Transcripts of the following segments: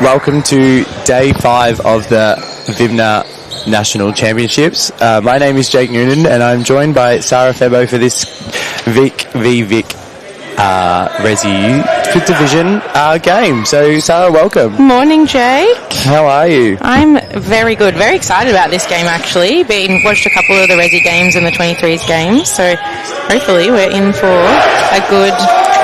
Welcome to day 5 of the Vimna National Championships. My name is Jake Noonan and I'm joined by Sarah Febo for this Vic v Vic Resi 5th Division game. So Sarah, welcome. Morning, Jake. How are you? I'm very good. Very excited about this game, actually. Watched a couple of the Resi games and the 23s games, so hopefully we're in for a good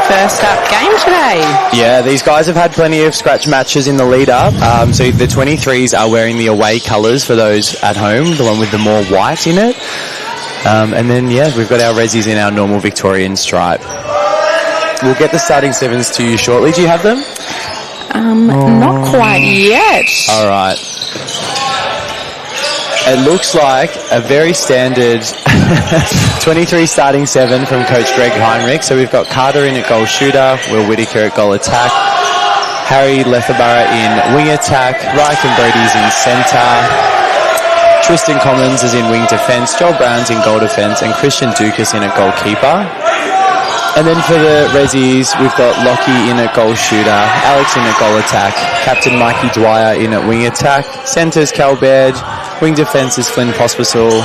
first up game today. Yeah, these guys have had plenty of scratch matches in the lead up. So the 23s are wearing the away colours for those at home, the one with the more white in it. And then, yeah, we've got our Resis in our normal Victorian stripe. We'll get the starting 7s to you shortly. Do you have them? Not quite yet. All right. It looks like a very standard 23 starting 7 from Coach Greg Heinrich. So we've got Carter in at goal shooter, Will Whittaker at goal attack, Harry Letherborough in wing attack, Ryken Brody's in centre, Tristan Commons is in wing defence, Joel Brown's in goal defence, and Christian Dukas in at goalkeeper. And then for the Resis, we've got Lockie in at goal shooter, Alex in at goal attack, Captain Mikey Dwyer in at wing attack, centres Cal Baird, wing defence is Flynn Pospisil,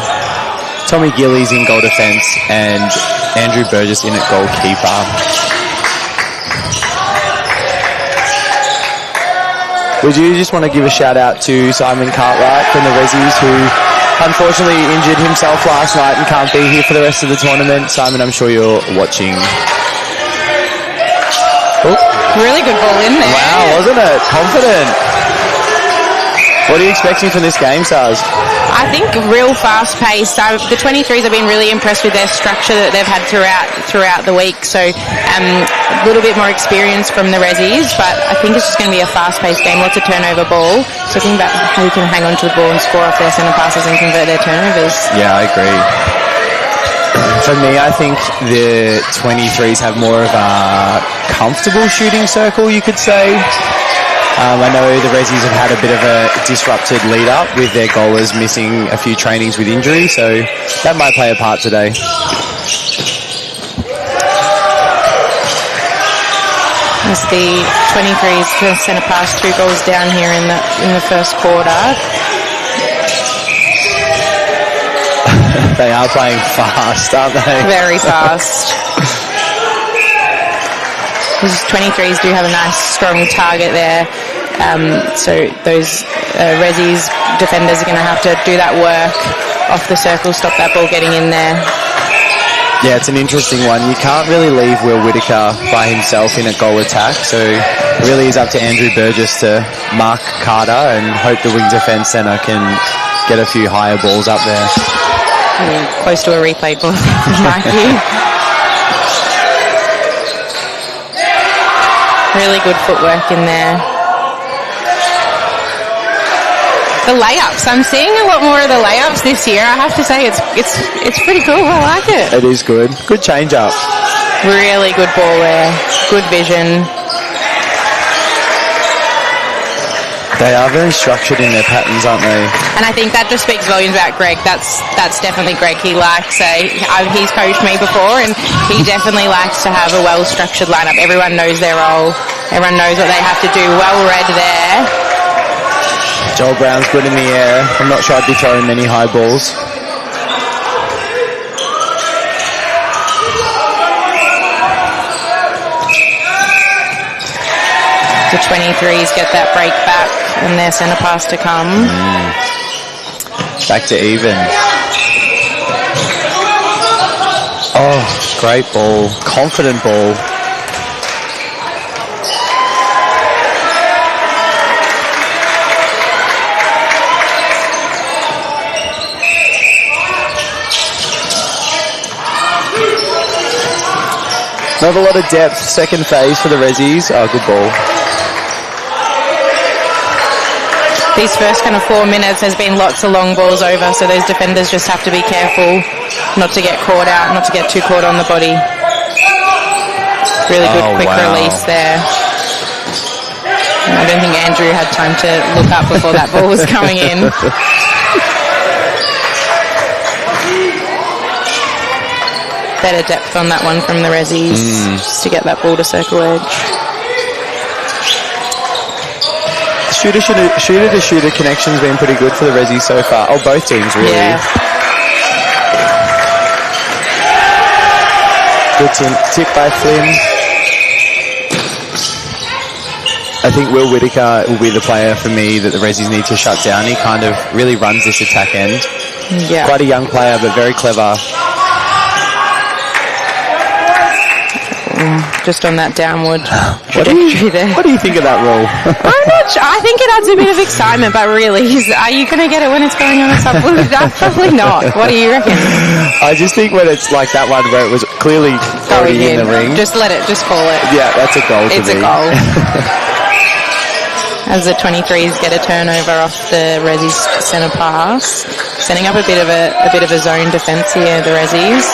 Tommy Gillies in goal defence, and Andrew Burgess in at goalkeeper. Would you just want to give a shout out to Simon Cartwright from the Resis, who unfortunately injured himself last night and can't be here for the rest of the tournament? Simon, I'm sure you're watching. Oh. Really good ball in there. Wow, wasn't it? Confident. What are you expecting from this game, Sars? I think real fast pace. The 23s have been really impressed with their structure that they've had throughout the week. So a little bit more experience from the Resis, but I think it's just going to be a fast paced game. Lots of turnover ball. So think about how you can hang on to the ball and score off their centre passes and convert their turnovers. Yeah, I agree. For me, I think the 23s have more of a comfortable shooting circle, you could say. I know the Resis have had a bit of a disrupted lead-up with their goalers missing a few trainings with injury, so that might play a part today. As the 23s sent a pass 2 goals down here in the first quarter. They are playing fast, aren't they? Very fast. Those 23s do have a nice strong target there. So those Resis defenders are going to have to do that work off the circle, stop that ball getting in there. Yeah, it's an interesting one. You can't really leave Will Whittaker by himself in a goal attack, so it really is up to Andrew Burgess to mark Carter and hope the wing defence centre can get a few higher balls up there. Close to a replay ball from Mikey. Really good footwork in there. The layups. I'm seeing a lot more of the layups this year. I have to say it's pretty cool. I like it. It is good. Good change up. Really good ball there. Good vision. They are very structured in their patterns, aren't they? And I think that just speaks volumes about Greg. That's definitely Greg. He likes he's coached me before, and he definitely likes to have a well-structured lineup. Everyone knows their role. Everyone knows what they have to do. Well read there. Joel Brown's good in the air. I'm not sure I'd be throwing many high balls. The 23s get that break back and their centre pass to come. Back to even. Oh, great ball. Confident ball. Not a lot of depth. Second phase for the Resis. Oh, good ball. These first kind of 4 minutes, there's been lots of long balls over, so those defenders just have to be careful not to get caught out, not to get too caught on the body. Really good quick release there. I don't think Andrew had time to look up before that ball was coming in. Better depth on that one from the Resis, just to get that ball to circle edge. shooter-to-shooter connection's been pretty good for the Resi so far. Oh, both teams, really. Yeah. Good tip by Flynn. I think Will Whittaker will be the player for me that the Resis need to shut down. He kind of really runs this attack end. Yeah. Quite a young player, but very clever. Just on that downward trajectory there. What do you think of that rule? I'm not sure. I think it adds a bit of excitement, but really, are you going to get it when it's going on a subwood? Probably not. What do you reckon? I just think when it's like that one where it was clearly already in the ring. Just let it, just call it. Yeah, that's a goal to me. It's a goal. As the 23s get a turnover off the Resis centre pass, setting up a bit of a zone defence here, the Resis.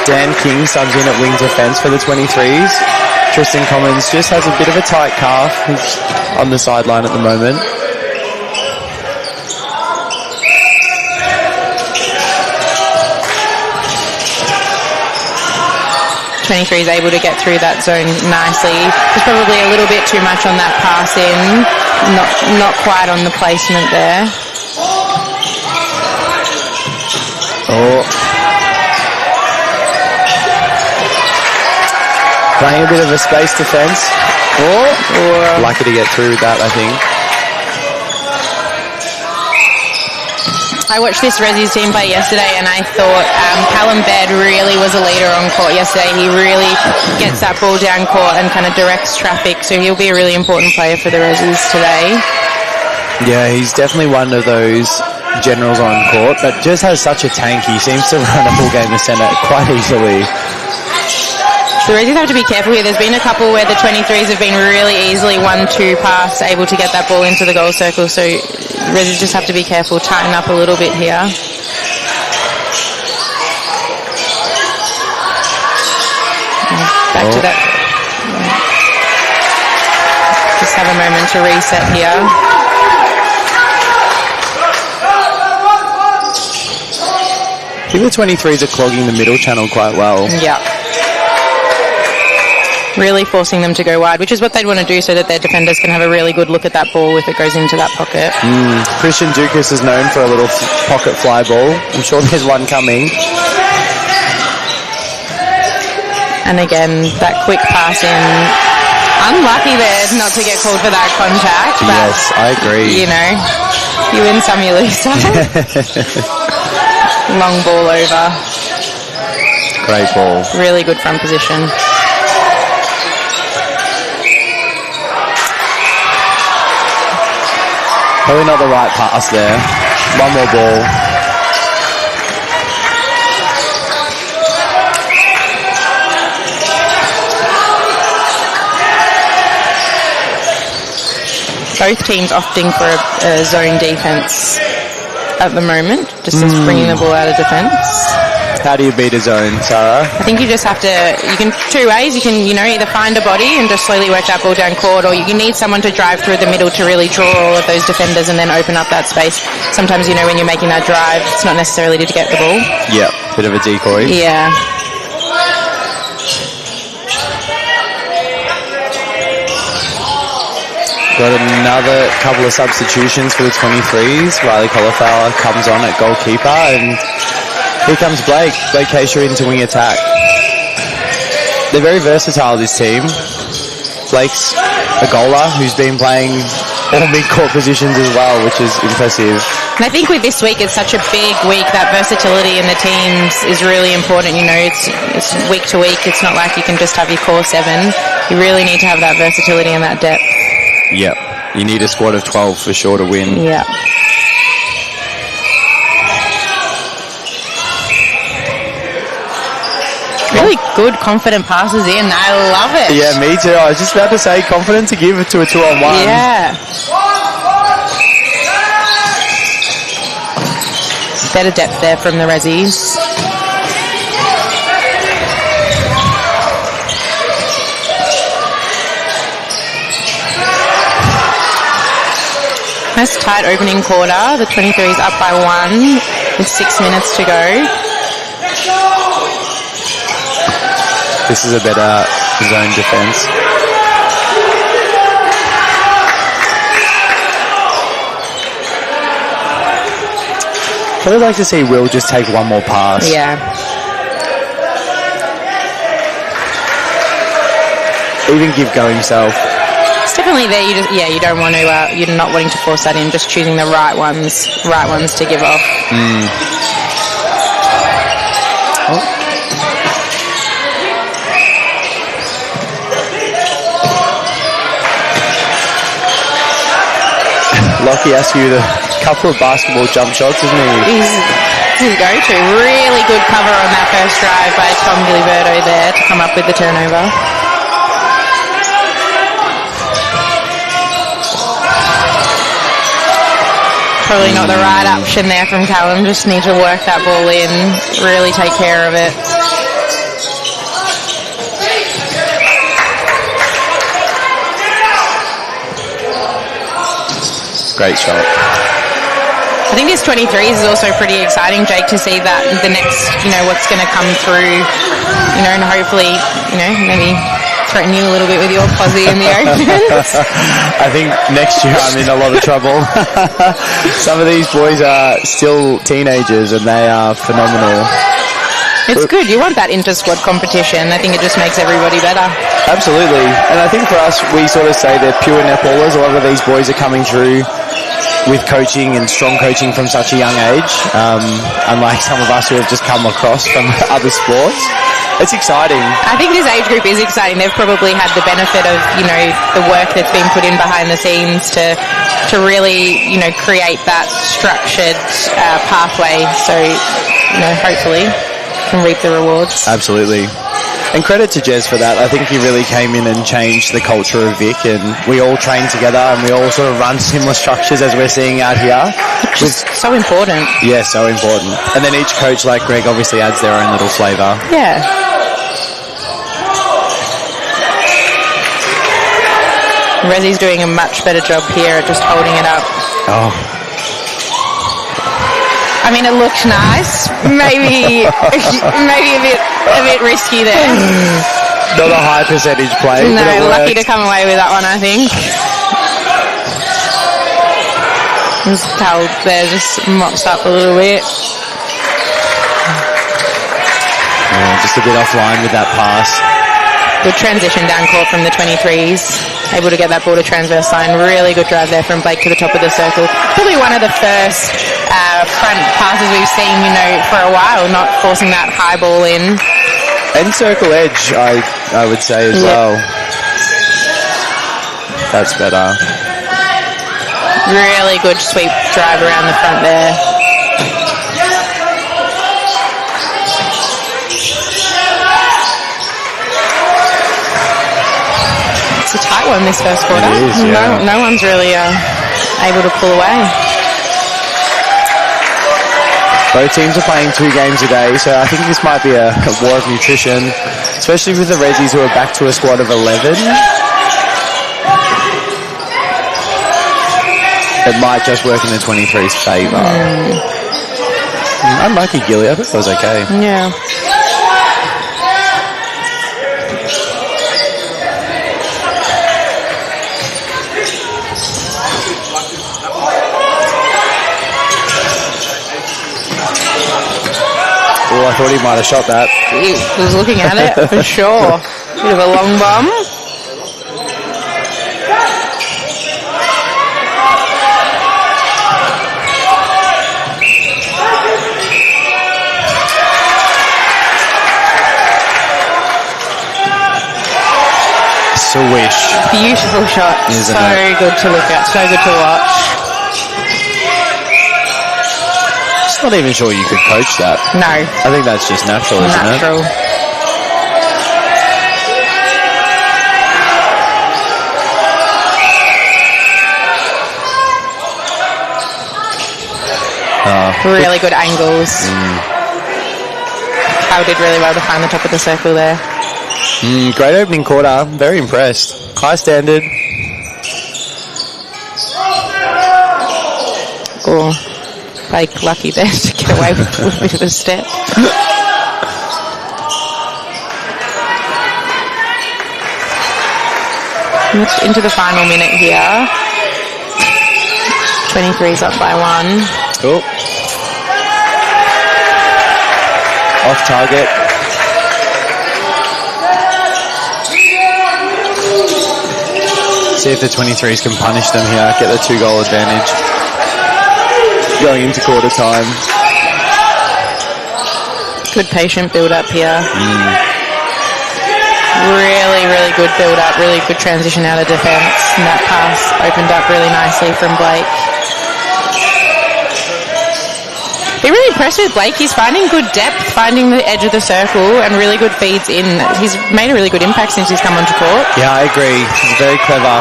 Dan King subs in at wing defence for the 23s. Tristan Commons just has a bit of a tight calf. He's on the sideline at the moment. Is able to get through that zone nicely. There's probably a little bit too much on that pass in. Not quite on the placement there. Oh. Playing a bit of a space defence. Oh. Lucky to get through with that, I think. I watched this Resis team play yesterday and I thought Callum Baird really was a leader on court yesterday. He really gets that ball down court and kind of directs traffic, so he'll be a really important player for the Resis today. Yeah, he's definitely one of those generals on court, but just has such a tank. He seems to run a full game of centre quite easily. The Resis have to be careful here. There's been a couple where the 23s have been really easily 1-2 pass, able to get that ball into the goal circle, so Resis just have to be careful, tighten up a little bit here. Back to that. Just have a moment to reset here. I think the 23s are clogging the middle channel quite well. Yeah. Really forcing them to go wide, which is what they'd want to do so that their defenders can have a really good look at that ball if it goes into that pocket. Christian Dukas is known for a little pocket fly ball. I'm sure there's one coming. And again, that quick pass in. Unlucky there not to get called for that contact. But, yes, I agree. You know, you win some, you lose some. Long ball over. Great ball. Really good front position. Probably not the right pass there. One more ball. Both teams opting for a zone defence at the moment, just as bringing the ball out of defence. How do you beat a zone, Sarah? I think you just have to, you can, two ways, you can, either find a body and just slowly work that ball down court, or you need someone to drive through the middle to really draw all of those defenders and then open up that space. Sometimes, when you're making that drive, it's not necessarily to get the ball. Yeah, bit of a decoy. Yeah. Got another couple of substitutions for the 23s. Riley Cauliflower comes on at goalkeeper, and here comes Blake. Blake Keisha into wing attack. They're very versatile, this team. Blake's a goaler who's been playing all mid-court positions as well, which is impressive. And I think with this week, it's such a big week, that versatility in the teams is really important. It's week to week. It's not like you can just have your core 7. You really need to have that versatility and that depth. Yep. You need a squad of 12 for sure to win. Yeah. Really good, confident passes in. I love it. Yeah, me too. I was just about to say, confident to give it to a 2-on-1. Yeah. Better depth there from the Resis. Nice tight opening quarter. The 23's up by 1 with 6 minutes to go. This is a better zone defense. Probably like to see Will just take one more pass. Yeah. Even give go himself. It's definitely there. You don't want to. You're not wanting to force that in. Just choosing the right ones to give off. Lockie asked you a couple of basketball jump shots, isn't he? He's his go-to. Really good cover on that first drive by Tom Giliberto there to come up with the turnover. Probably not the right option there from Callum. Just need to work that ball in, really take care of it. Great shot. I think this 23s is also pretty exciting, Jake, to see that the next, what's going to come through, and hopefully, maybe threaten you a little bit with your posse in the Opens. I think next year I'm in a lot of trouble. Some of these boys are still teenagers and they are phenomenal. It's good. You want that inter-squad competition. I think it just makes everybody better. Absolutely. And I think for us, we sort of say they're pure netballers. A lot of these boys are coming through with coaching and strong coaching from such a young age, unlike some of us who have just come across from other sports. It's exciting. I think this age group is exciting. They've probably had the benefit of, the work that's been put in behind the scenes to really, create that structured pathway. So, hopefully can reap the rewards. Absolutely. And credit to Jez for that. I think he really came in and changed the culture of Vic, and we all train together and we all sort of run similar structures as we're seeing out here. Which is so important. Yeah, so important. And then each coach, like Greg, obviously adds their own little flavour. Yeah. Rezzy's doing a much better job here at just holding it up. Oh. I mean, it looks nice. Maybe a bit risky there. Not a high percentage play. No, lucky to come away with that one, I think. Cal there just mops up a little bit. Yeah, just a bit offline with that pass. Good transition down court from the 23s. Able to get that ball to transverse line. Really good drive there from Blake to the top of the circle. Probably one of the first front passes we've seen, for a while, not forcing that high ball in. And circle edge, I would say as well. That's better. Really good sweep drive around the front there. It's a tight one this first quarter. It is, yeah. No one's really able to pull away. Both teams are playing 2 games a day, so I think this might be a war of nutrition, especially with the Rezzies who are back to a squad of 11. It might just work in the 23's favour. Unlucky Gilly, I thought that was okay. Yeah. Oh, I thought he might have shot that. He was looking at it, for sure. Bit of a long bomb. Swish. Beautiful shot. Isn't so it? good to look at. So good to watch. Not even sure you could coach that. No. I think that's just natural, isn't Natural. it? Really good angles. Cal did really well to find the top of the circle there. Great opening quarter. Very impressed. High standard. Oh, Blake lucky there to get away with a little bit of a step. Into the final minute here. 23's up by 1. Cool. off target. See if the 23s can punish them here, get the 2-goal advantage going into quarter time. Good patient build-up here. Really, really good build-up, really good transition out of defence. And that pass opened up really nicely from Blake. Be really impressed with Blake. He's finding good depth, finding the edge of the circle, and really good feeds in. He's made a really good impact since he's come onto court. Yeah, I agree. He's very clever.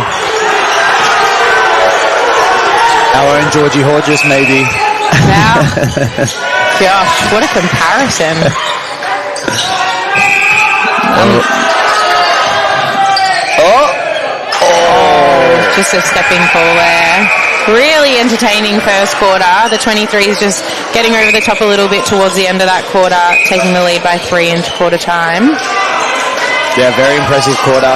Our own Georgie Horges, maybe. Now, gosh, what a comparison. Just a stepping call there. Really entertaining first quarter. The 23s just getting over the top a little bit towards the end of that quarter, taking the lead by 3 into quarter time. Yeah, very impressive quarter.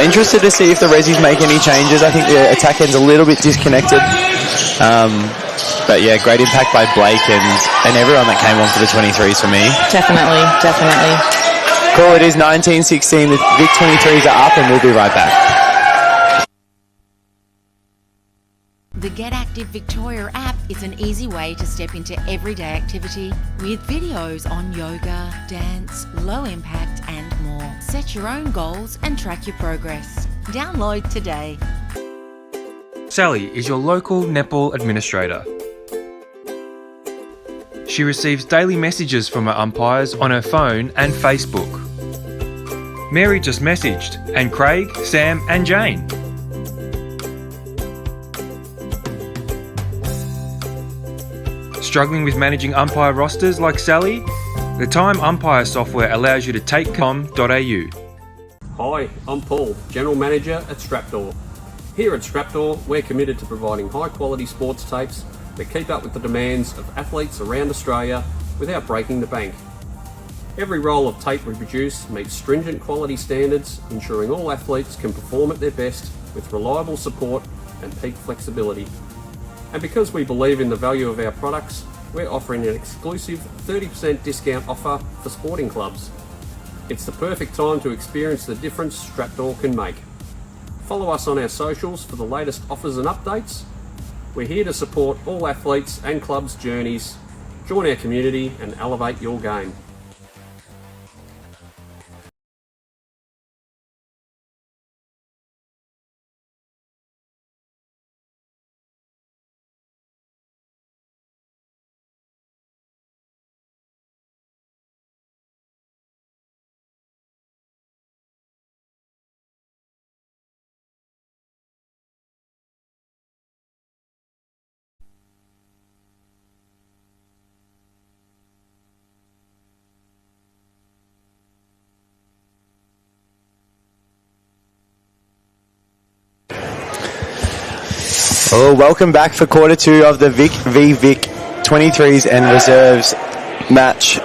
Interested to see if the Rezzies make any changes. I think the attack end's a little bit disconnected. But yeah, great impact by Blake and everyone that came on for the 23s for me. Definitely, definitely. Cool, it is 19-16. The Vic 23s are up and we'll be right back. The Get Active Victoria app is an easy way to step into everyday activity with videos on yoga, dance, low impact and more. Set your own goals and track your progress. Download today. Sally is your local netball administrator. She receives daily messages from her umpires on her phone and Facebook. Mary just messaged, and Craig, Sam and Jane. Struggling with managing umpire rosters like Sally? The Time Umpire software allows you to take com.au. Hi, I'm Paul, General Manager at Strapdoor. Here at Strapdoor, we're committed to providing high-quality sports tapes that keep up with the demands of athletes around Australia without breaking the bank. Every roll of tape we produce meets stringent quality standards, ensuring all athletes can perform at their best with reliable support and peak flexibility. And because we believe in the value of our products, we're offering an exclusive 30% discount offer for sporting clubs. It's the perfect time to experience the difference Strapdoor can make. Follow us on our socials for the latest offers and updates. We're here to support all athletes and clubs' journeys. Join our community and elevate your game. Oh, welcome back for quarter 2 of the Vic v Vic 23s and reserves match.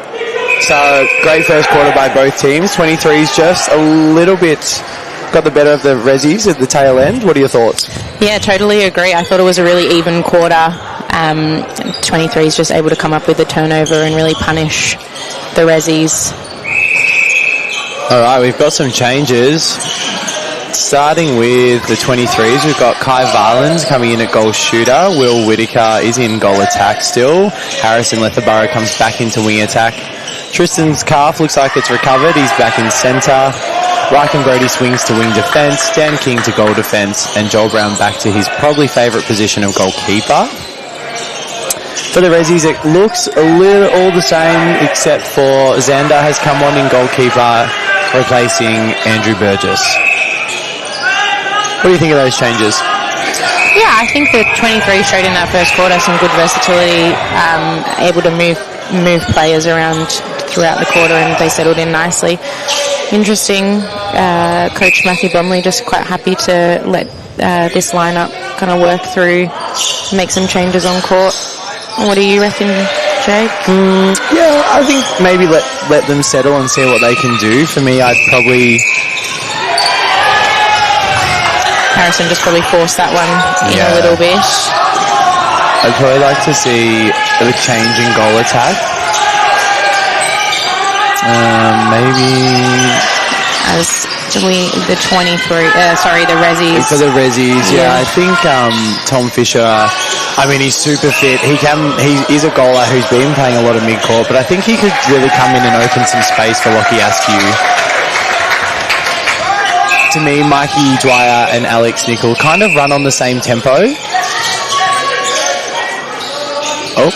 So, great first quarter by both teams. 23s just a little bit got the better of the Rezzies at the tail end. What are your thoughts? Yeah, totally agree. I thought it was a really even quarter. 23's just able to come up with the turnover and really punish the Rezzies. All right, we've got some changes. Starting with the 23s, we've got Kai Varlins coming in at goal shooter. Will Whittaker is in goal attack still. Harrison Letherborough comes back into wing attack. Tristan's calf looks like it's recovered. He's back in centre. Ryken Brody swings to wing defence. Dan King to goal defence. And Joel Brown back to his probably favourite position of goalkeeper. For the Rezzies, it looks a little all the same except for Xander has come on in goalkeeper, replacing Andrew Burgess. What do you think of those changes? Yeah, I think the 23 showed in that first quarter some good versatility, able to move players around throughout the quarter, and they settled in nicely. Interesting. Coach Matthew Bromley just quite happy to let this lineup kind of work through, make some changes on court. What do you reckon, Jake? Yeah, I think maybe let them settle and see what they can do. For me, I'd probably... Harrison just probably forced that one in a little bit. I'd probably like to see a change in goal attack. Maybe as the 23, the Rezzies. for the Rezzies. Yeah, Yeah. I think Tom Fisher. I mean, he's super fit. He is a goaler who's been playing a lot of mid-court, but I think he could really come in and open some space for Lockie Askew. To me, Mikey Dwyer and Alex Nicol kind of run on the same tempo. Oh,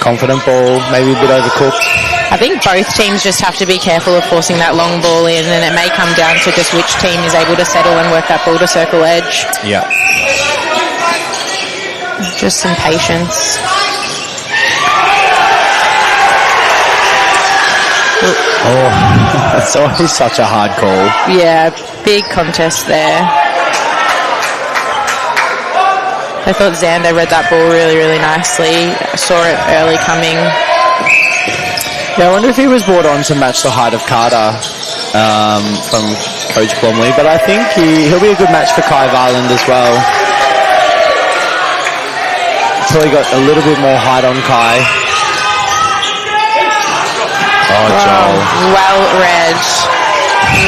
confident ball, maybe a bit overcooked. I think both teams just have to be careful of forcing that long ball in, and it may come down to just which team is able to settle and work that ball to circle edge. Yeah. Just some patience. Oh, that's always such a hard call. Yeah, big contest there. I thought Xander read that ball really, really nicely. I saw it early coming. Yeah, I wonder if he was brought on to match the height of Carter from Coach Plumley, but I think he'll be a good match for Kai Varland as well. Probably got a little bit more height on Kai. Oh, Joel. Well read.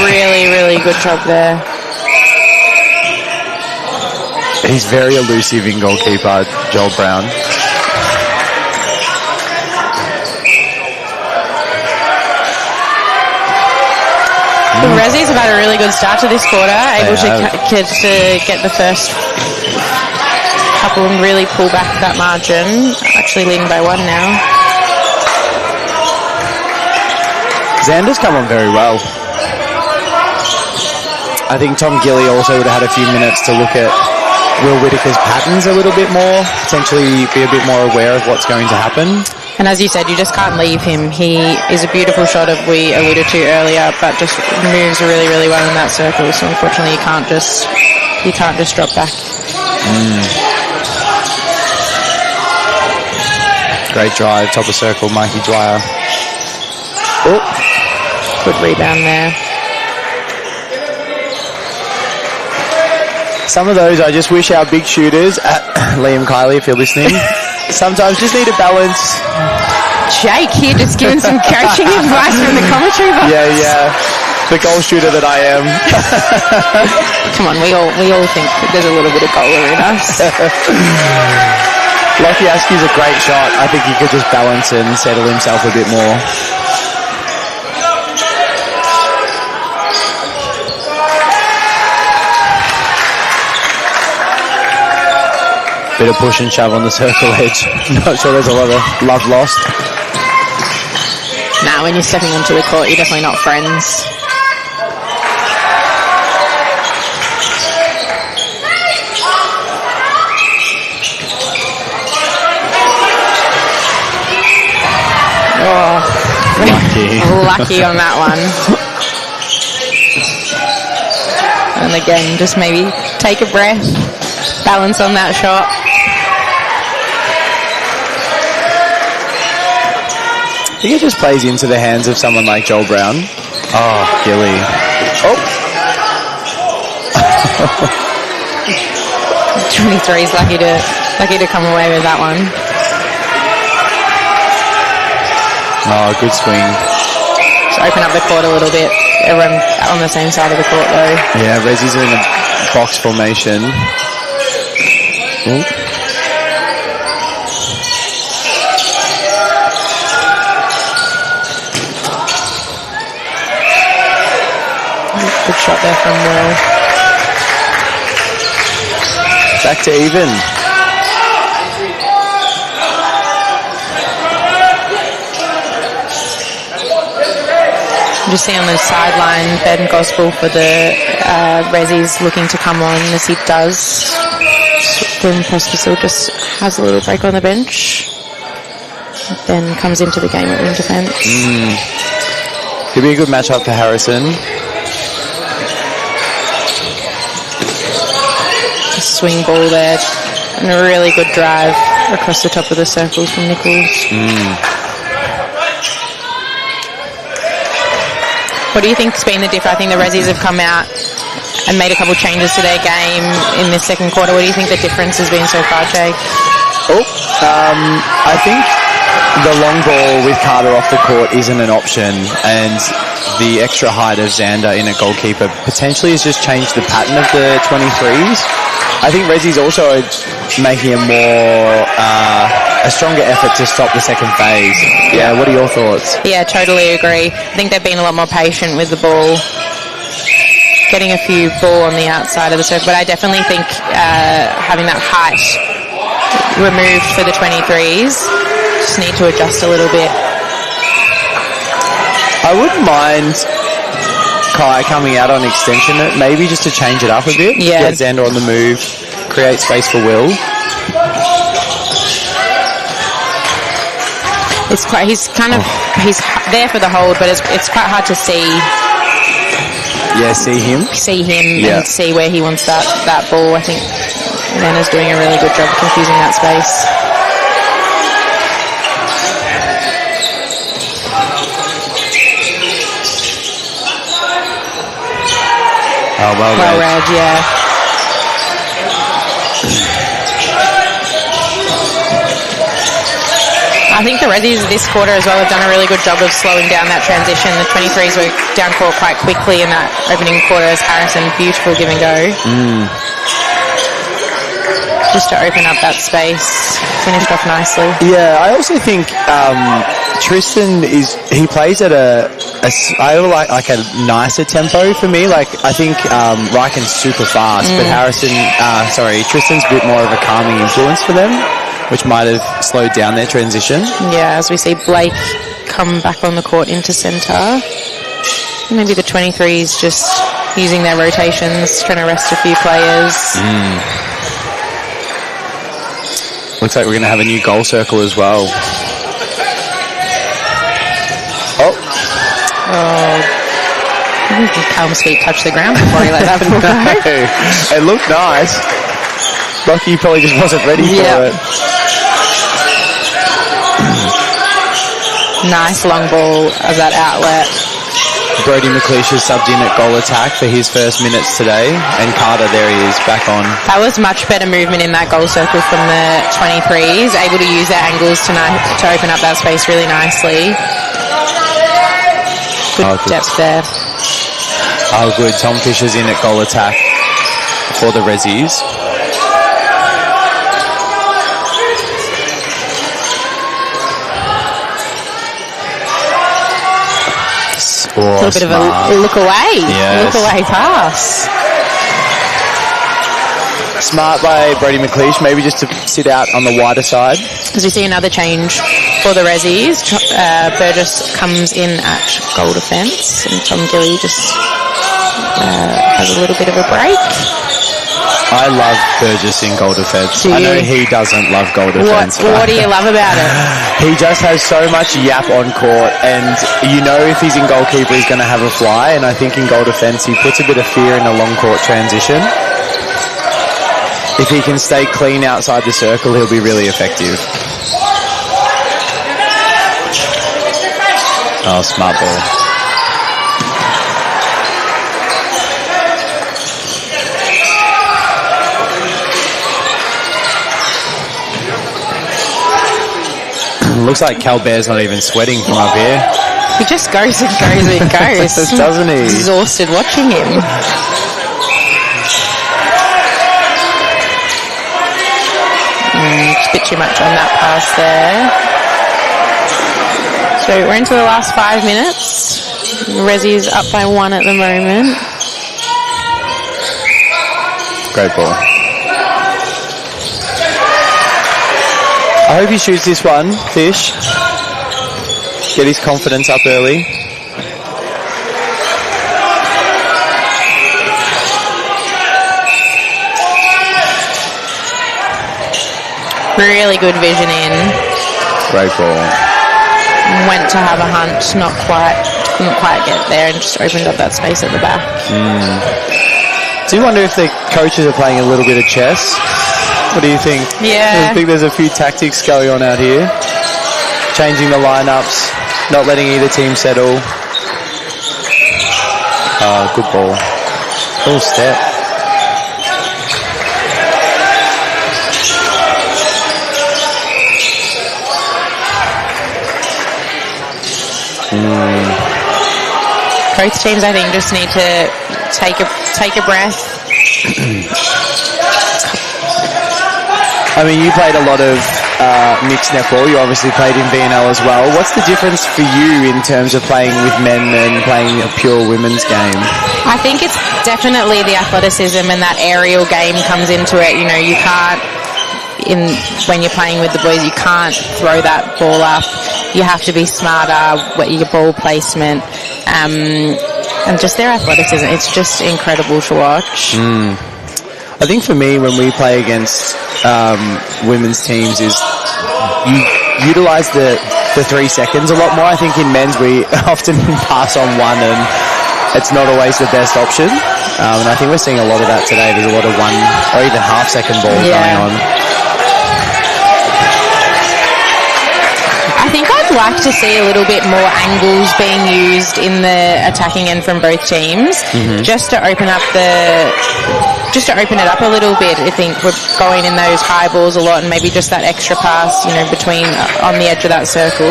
Really, really good job there. He's very elusive in goalkeeper, Joel Brown. The Rezzies have had a really good start to this quarter, able to get the first couple and really pull back that margin. Actually leading by one now. Xander's come on very well. I think Tom Gilly also would have had a few minutes to look at Will Whittaker's patterns a little bit more, potentially be a bit more aware of what's going to happen. And as you said, you just can't leave him. He is a beautiful shot, as we alluded to earlier, but just moves really, really well in that circle. So unfortunately, you can't just drop back. Great drive, top of circle, Mikey Dwyer. Oh, Good rebound there. some of those I just wish our big shooters, Liam Kiley, if you're listening, sometimes just need a balance. Jake here just giving some coaching advice from the commentary box. Yeah. The goal shooter that I am. Come on, we all think there's a little bit of goaler in us. Lockie Askew's a great shot. I think he could just balance and settle himself a bit more. Bit of push and shove on the circle edge. Not sure there's a lot of love lost. Nah, when you're stepping onto the court, you're definitely not friends. Oh, lucky on that one. And again, just maybe take a breath, balance on that shot. I think it just plays into the hands of someone like Joel Brown. Oh, Gilly. Oh. 23 is lucky to come away with that one. Oh, good swing. Just open up the court a little bit. Everyone on the same side of the court though. Yeah, Rezzies are in a box formation. Ooh. Good shot there from Will. Back to even. Just see on the sideline Ben Gospel for the Rezzies looking to come on as he does. Then Pospisil just has a little break on the bench. Then comes into the game at wing defence. Could be a good matchup for Harrison. A swing ball there. And a really good drive across the top of the circles from Nichols. What do you think's been the difference? I think the Rezzies have come out and made a couple changes to their game in this second quarter. What do you think the difference has been so far, Jake? I think the long ball with Carter off the court isn't an option, and the extra height of Xander in a goalkeeper potentially has just changed the pattern of the 23s. I think Rezzy's also making a stronger effort to stop the second phase. Yeah, what are your thoughts? Yeah, totally agree. I think they've been a lot more patient with the ball, getting a few ball on the outside of the circle, but I definitely think having that height removed for the 23s, just need to adjust a little bit. I wouldn't mind Kai coming out on extension, maybe just to change it up a bit. Yeah. Get Xander on the move, create space for Will. He's there for the hold, but it's quite hard to see Yeah, see him. and see where he wants that ball. I think Xander's doing a really good job confusing that space. Oh, well Read, yeah. I think the Rezzies this quarter as well have done a really good job of slowing down that transition. The 23s were down court quite quickly in that opening quarter as Harrison, beautiful give and go. Just to open up that space, finished off nicely. Yeah, I also think Tristan plays at a nicer tempo for me. Like, I think Riken's super fast, but Tristan's a bit more of a calming influence for them, which might have slowed down their transition. Yeah, as we see Blake come back on the court into centre. Maybe the 23s just using their rotations, trying to rest a few players. Looks like we're going to have a new goal circle as well. Callum's feet touched the ground before he let that ball go. It looked nice. Lockie probably just wasn't ready for it. Nice long ball of that outlet. Brody McLeish has subbed in at goal attack for his first minutes today, and Carter, there he is, back on. That was much better movement in that goal circle from the 23s, able to use their angles tonight to open up that space really nicely. Good depth there. Oh, good. Tom Fisher's in at goal attack for the Rezzies. A little bit of a look away. Yes. Look away pass. Smart by Brody McLeish, maybe just to sit out on the wider side. As we see another change for the Rezzies, Burgess comes in at goal defence, and Tom Gilly just has a little bit of a break. I love Burgess in goal defence. Do I know you? he doesn't love goal defence. What do you love about it? He just has so much yap on court, and you know if he's in goalkeeper he's going to have a fly, and I think in goal defence he puts a bit of fear in a long court transition. If he can stay clean outside the circle, he'll be really effective. Oh, smart ball. Looks like Cal Bear's not even sweating from up here. He just goes and goes and goes. Doesn't he? Exhausted watching him. Just a bit too much on that pass there. So we're into the last 5 minutes. Rezzy's up by 1 at the moment. Great ball. I hope he shoots this one, Fish. Get his confidence up early. Really good vision in. Great ball. Went to have a hunt, couldn't quite get there, and just opened up that space at the back. Do you wonder if the coaches are playing a little bit of chess? What do you think? Yeah. I think there's a few tactics going on out here. Changing the lineups, not letting either team settle. Good ball. Full step. Both teams, I think, just need to take a breath. I mean, you played a lot of mixed netball. You obviously played in VNL as well. What's the difference for you in terms of playing with men and playing a pure women's game? I think it's definitely the athleticism, and that aerial game comes into it. You know, you can't, when you're playing with the boys, you can't throw that ball up. You have to be smarter with your ball placement, and just their athleticism. It's just incredible to watch. I think for me, when we play against women's teams, is you utilise the 3 seconds a lot more. I think in men's we often pass on one, and it's not always the best option. And I think we're seeing a lot of that today. There's a lot of 1 or even half-second balls going on. I think I'd like to see a little bit more angles being used in the attacking end from both teams, just to open up it up a little bit. I think we're going in those high balls a lot, and maybe just that extra pass, you know, between on the edge of that circle.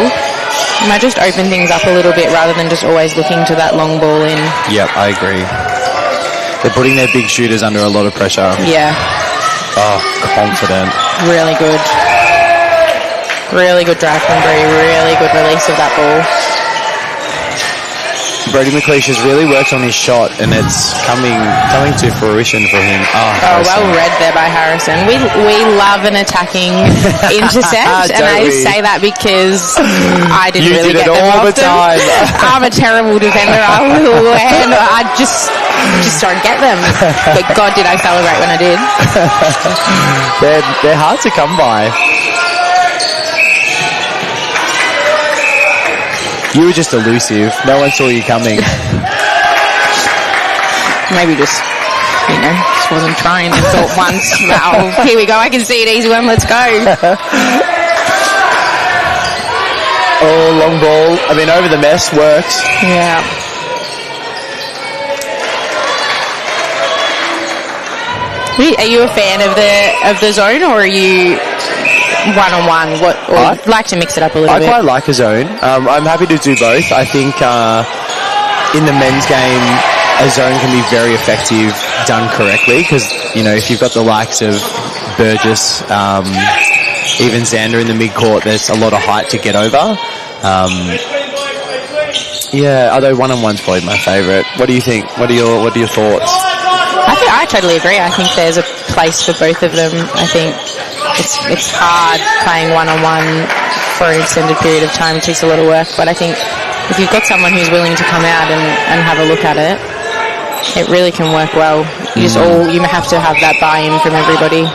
Might just open things up a little bit rather than just always looking to that long ball in. Yep, I agree. They're putting their big shooters under a lot of pressure. Yeah. Oh, confident. Really good. Really good drive from Brie. Really good release of that ball. Brody McLeish has really worked on his shot, and it's coming to fruition for him. Oh, well read there by Harrison. We love an attacking intercept, and I say that because I didn't really get them all often. the time. I'm a terrible defender. I just don't get them. But God, did I celebrate when I did. They're hard to come by. You were just elusive. No one saw you coming. Maybe just wasn't trying and thought once, oh, here we go, I can see it, easy one, let's go. Oh, long ball. I mean, over the mess works. Yeah. Are you a fan of the zone, or are you one-on-one? I'd like to mix it up a little bit. I quite like a zone. I'm happy to do both. I think in the men's game, a zone can be very effective done correctly, because, you know, if you've got the likes of Burgess, even Xander in the mid-court, there's a lot of height to get over. Yeah, although one-on-one's probably my favourite. What do you think? What are your thoughts? I totally agree. I think there's a place for both of them. I think it's hard playing one-on-one for an extended period of time. It takes a lot of work, but I think if you've got someone who's willing to come out and have a look at it, it really can work well. You have to have that buy-in from everybody.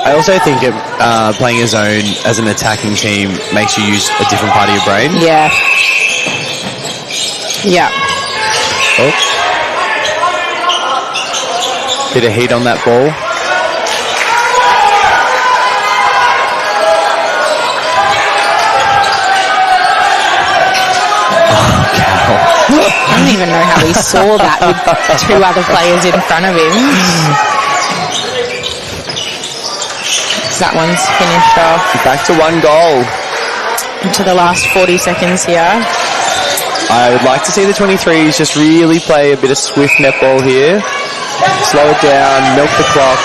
I also think playing a zone as an attacking team makes you use a different part of your brain. Yeah. Yeah. Oh. Bit of heat on that ball. I don't even know how he saw that with 2 other players in front of him. That one's finished off. Back to 1 goal. Into the last 40 seconds here. I would like to see the 23s just really play a bit of swift netball here. Slow it down, milk the clock.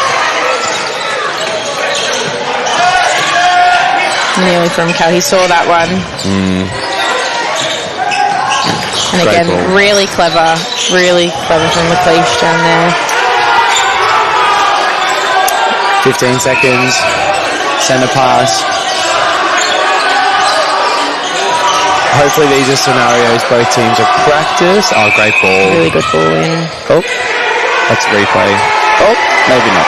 Nearly from Cal. He saw that one. And again, really clever from McLeish down there. 15 seconds. Centre pass. Hopefully these are scenarios both teams have practiced. Oh, great ball. Really good ball in. Oh, that's replay. Oh, maybe not.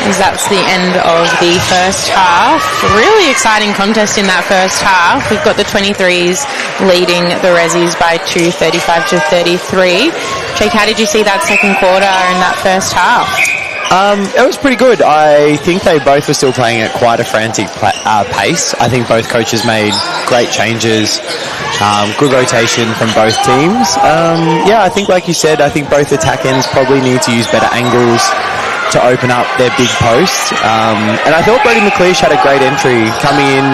As that's the end of the first half. Really exciting contest in that first half. We've got the 23s leading the Rezzies by 2, 35-33. Jake, how did you see that second quarter and that first half? It was pretty good. I think they both were still playing at quite a frantic pace. I think both coaches made great changes. Good rotation from both teams. I think like you said, I think both attack ends probably need to use better angles to open up their big post. And I thought Brody McLeish had a great entry coming in.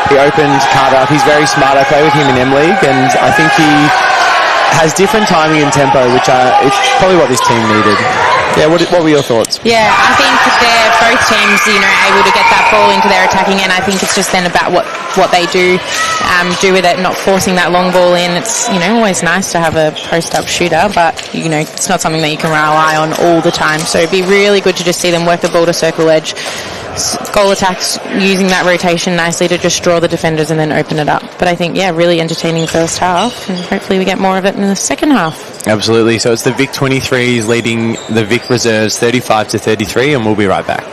He opened Carter up. He's very smart. I play with him in M-League, and I think he has different timing and tempo, which it's probably what this team needed. Yeah, what were your thoughts? Yeah, I think they're both teams, able to get that ball into their attacking end. I think it's just then about what they do with it, not forcing that long ball in. It's, always nice to have a post-up shooter, but, it's not something that you can rely on all the time. So it'd be really good to just see them work the ball to circle edge, goal attacks, using that rotation nicely to just draw the defenders and then open it up. But I think, really entertaining first half, and hopefully we get more of it in the second half. Absolutely. So it's the Vic 23s leading the Vic Reserves 35-33, and we'll be right back.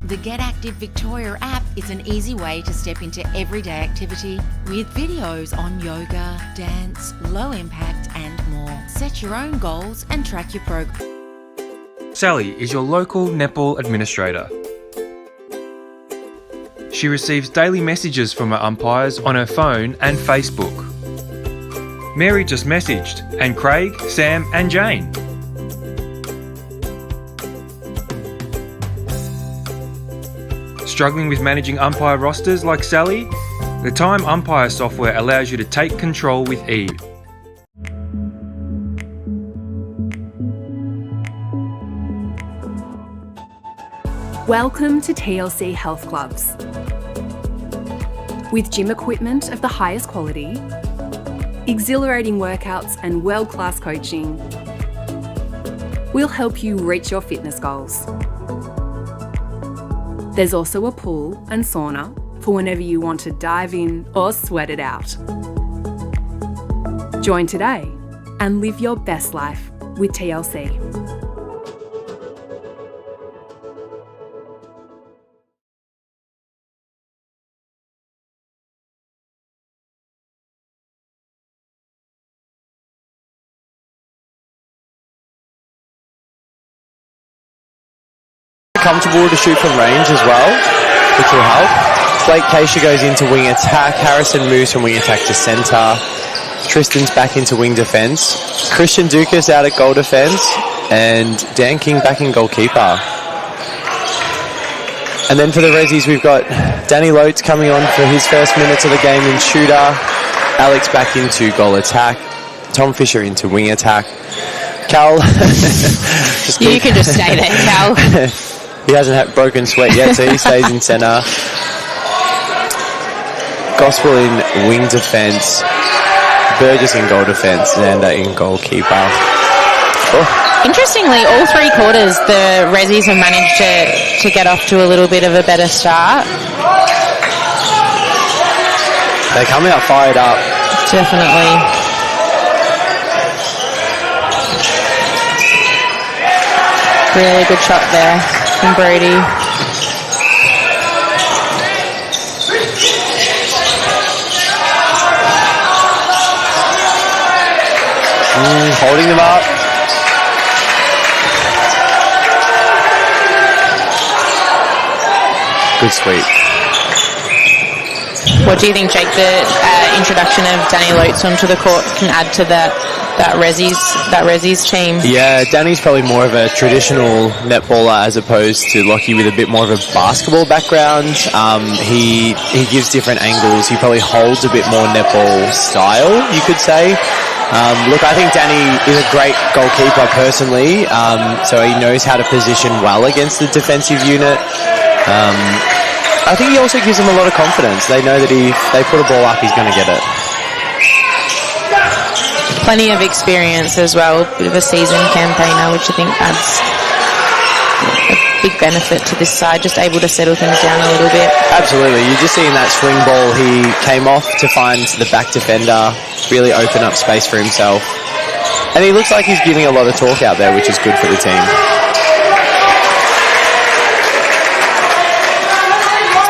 The Get Active Victoria app is an easy way to step into everyday activity with videos on yoga, dance, low impact and more. Set your own goals and track your progress. Sally is your local netball administrator. She receives daily messages from her umpires on her phone and Facebook. Mary just messaged, and Craig, Sam and Jane. Struggling with managing umpire rosters like Sally? The Time Umpire software allows you to take control with ease. Welcome to TLC Health Clubs. With gym equipment of the highest quality, exhilarating workouts and world-class coaching, we'll help you reach your fitness goals. There's also a pool and sauna for whenever you want to dive in or sweat it out. Join today and live your best life with TLC. Comfortable to shoot from range as well, which will help. Blake Keisha goes into wing attack. Harrison moves from wing attack to centre. Tristan's back into wing defence. Christian Dukas out at goal defence. And Dan King back in goalkeeper. And then for the Rezzies, we've got Danny Lotes coming on for his first minutes of the game in shooter. Alex back into goal attack. Tom Fisher into wing attack. Cal. You can just stay there, Cal. He hasn't had broken sweat yet, so he stays in centre. Gospel in wing defence. Burgess in goal defence. Xander in goalkeeper. Oh. Interestingly, all 3 quarters, the Rezzies have managed to get off to a little bit of a better start. They come out fired up. Definitely. Really good shot there from Brody. Holding them up. Good sweep. What do you think, Jake, the introduction of Danny Lotes onto the court can add to that Rezzies team? Yeah, Danny's probably more of a traditional netballer as opposed to Lockie with a bit more of a basketball background. He gives different angles. He probably holds a bit more netball style, you could say. Look, I think Danny is a great goalkeeper personally, so he knows how to position well against the defensive unit. I think he also gives them a lot of confidence. They know that if they put a ball up, he's going to get it. Plenty of experience as well, bit of a seasoned campaigner, which I think adds a big benefit to this side, just able to settle things down a little bit. Absolutely. You're just seeing that swing ball. He came off to find the back defender, really open up space for himself. And he looks like he's giving a lot of talk out there, which is good for the team.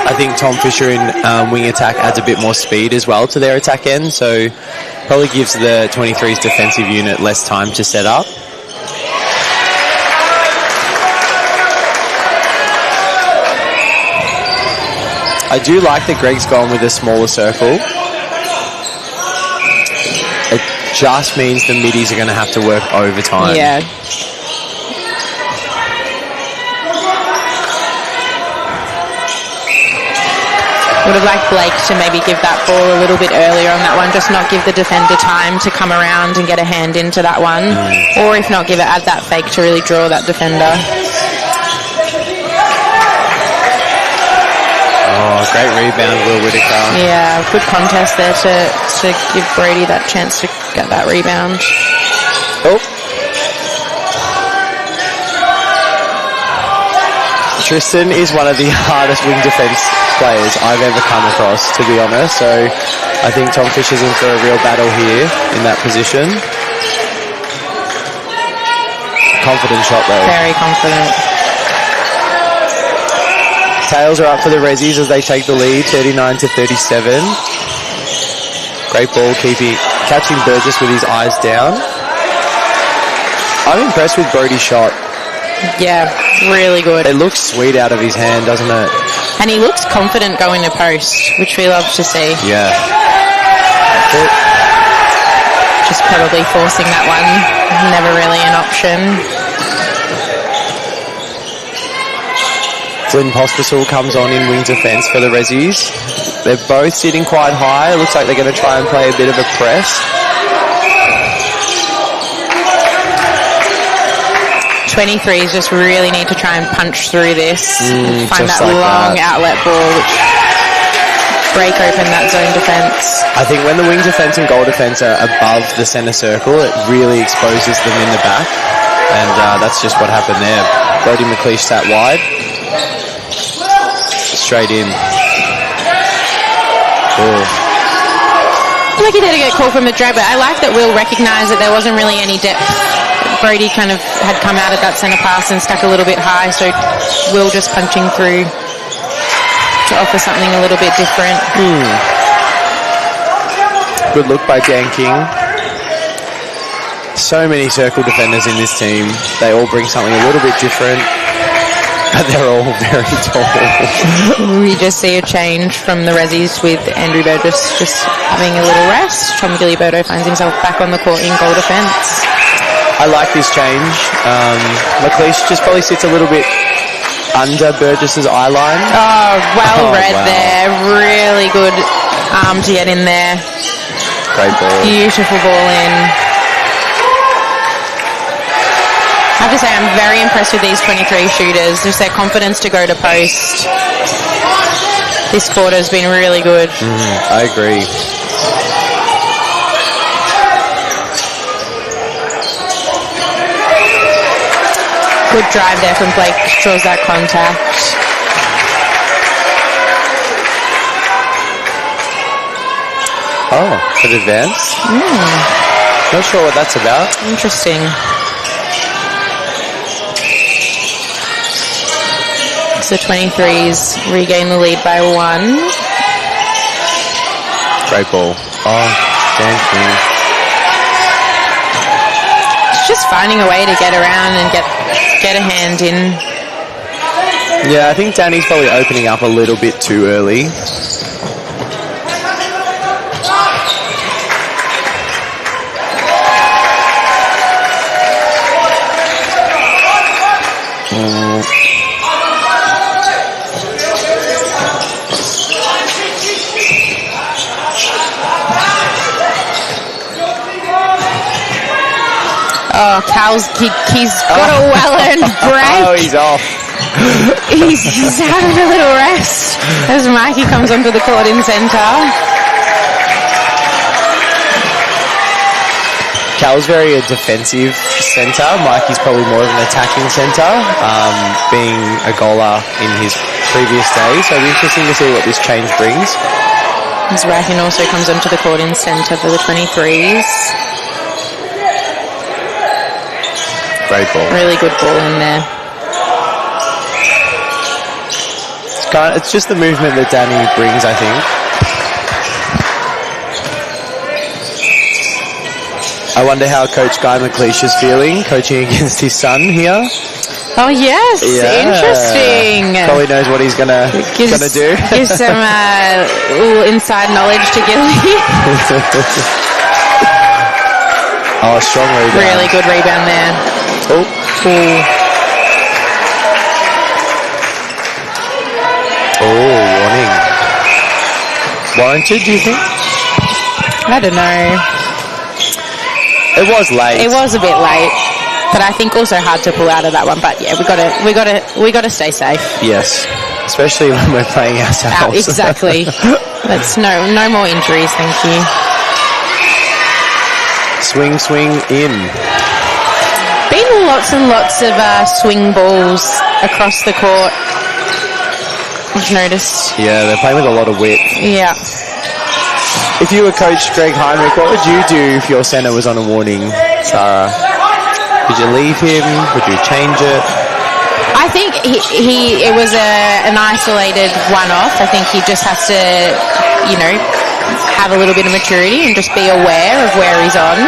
I think Tom Fisher in wing attack adds a bit more speed as well to their attack end, so probably gives the 23's defensive unit less time to set up. I do like that Greg's gone with a smaller circle. It just means the middies are going to have to work overtime. Yeah. Would have liked Blake to maybe give that ball a little bit earlier on that one, just not give the defender time to come around and get a hand into that one. Or if not, add that fake to really draw that defender. Oh, great rebound, Will Whittaker. Yeah, good contest there to give Brady that chance to get that rebound. Oh. Tristan is one of the hardest wing defence players I've ever come across, to be honest. So I think Tom Fisher's in for a real battle here in that position. Confident shot though. Very confident. Tails are up for the Rezzies as they take the lead, 39-37. Great ball catching Burgess with his eyes down. I'm impressed with Brody's shot. Yeah, really good. It looks sweet out of his hand, doesn't it? And he looks confident going to post, which we love to see. Yeah. Just probably forcing that one. Never really an option. Flynn Pospisil comes on in wing defence for the Rezzies. They're both sitting quite high. It looks like they're going to try and play a bit of a press. 23s just really need to try and punch through this. Find that like long that. outlet ball, which break open that zone defence. I think when the wing defence and goal defence are above the centre circle, it really exposes them in the back. And that's just what happened there. Brody McLeish sat wide. Straight in. Oh. Lucky there to get called from the drag, but I like that Will recognised that there wasn't really any depth. Brody kind of had come out of that centre pass and stuck a little bit high, so Will just punching through to offer something a little bit different. Good look by Dan King. So many circle defenders in this team. They all bring something a little bit different, but they're all very tall. We just see a change from the Rezzies with Andrew Burgess just having a little rest. Tom Gilliberto finds himself back on the court in goal defence. I like this change. McLeish just probably sits a little bit under Burgess's eye line. Oh, well read wow. there. Really good arm to get in there. Great ball. Beautiful ball in. I have to say, I'm very impressed with these 23 shooters. Just their confidence to go to post. This quarter has been really good. I agree. Good drive there from Blake. Draws that contact. Oh, for the advance? Not sure what that's about. Interesting. So 23s regain the lead by 1. Great ball. Oh, damn clean. It's just finding a way to get around and get a hand in. Yeah, I think Danny's probably opening up a little bit too early. Oh, Cal's, he's got a well-earned break. Oh, he's off. He's having a little rest as Mikey comes onto the court in centre. Cal's very a defensive centre. Mikey's probably more of an attacking centre, being a goaler in his previous days. So it'll be interesting to see what this change brings. As Rakin also comes onto the court in centre for the 23s. Great ball. Really good ball in there. It's just the movement that Danny brings, I think. I wonder how Coach Guy McLeish is feeling, coaching against his son here. Oh, yes. Yeah. Interesting. Probably knows what he's gonna do. Gives some little inside knowledge to Gilly. Oh, strong rebound. Really good rebound there. Oh. Oh, warning. Warranted, do you think? I don't know. It was late. It was a bit late, but I think also hard to pull out of that one. But yeah, we gotta stay safe. Yes, especially when we're playing ourselves. Exactly. That's no more injuries, thank you. Swing in. Been lots and lots of swing balls across the court. I've noticed. Yeah, they're playing with a lot of width. Yeah. If you were Coach Greg Heinrich, what would you do if your centre was on a warning, Sarah? Would you leave him? Would you change it? I think it was an isolated one-off. I think he just has to, have a little bit of maturity and just be aware of where he's on,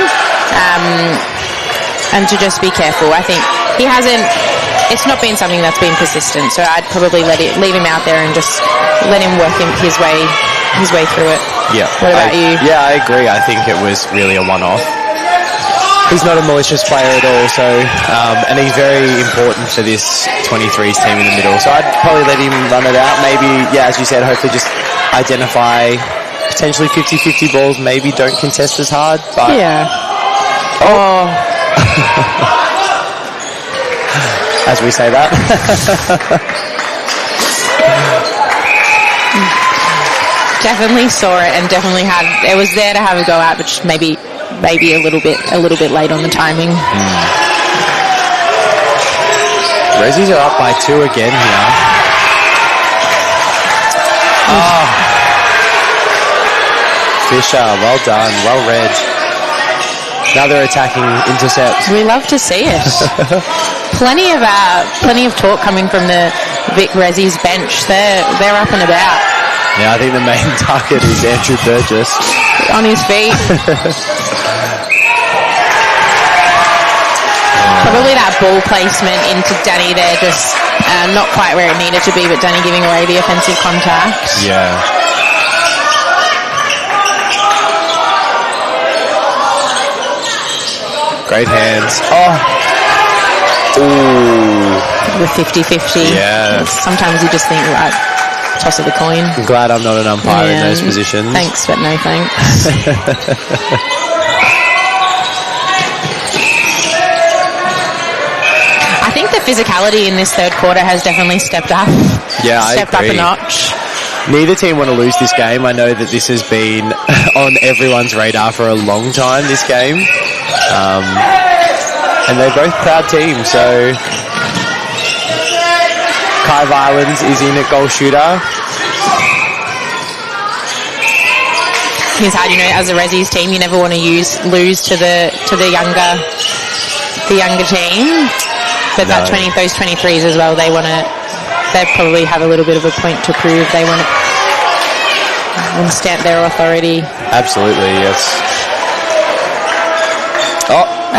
and to just be careful. I think he hasn't. It's not been something that's been persistent, so I'd probably leave him out there and just let him work his way through it. Yeah. What about you? Yeah, I agree. I think it was really a one-off. He's not a malicious player at all, so and he's very important for this 23s team in the middle. So I'd probably let him run it out. Maybe, yeah, as you said, hopefully just identify potentially 50-50 balls. Maybe don't contest as hard. But Yeah. Oh. as we say that. Definitely saw it and definitely it was there to have a go at, but just maybe a little bit late on the timing. Rezzies are up by 2 again here. Oh. Fisher, well done, well read. Another attacking intercept. We love to see it. plenty of talk coming from the Vic Rezzies bench. They're up and about. Yeah, I think the main target is Andrew Burgess. On his feet. Probably that ball placement into Danny there, just not quite where it needed to be, but Danny giving away the offensive contact. Yeah. Great hands. Oh. Ooh. The 50-50. Yeah. Sometimes you just think, right, toss of the coin. I'm glad I'm not an umpire in those positions. Thanks, but no thanks. I think the physicality in this third quarter has definitely stepped up. Yeah, I stepped up a agree. notch. Neither team want to lose this game. I know that this has been on everyone's radar for a long time, this game. And they're both proud teams, so Kai Violins is in at goal shooter. It's hard, as a Resi's team, you never want to lose to the younger team. But No. those 23s as well, they probably have a little bit of a point to prove. They want to stamp their authority. Absolutely, yes.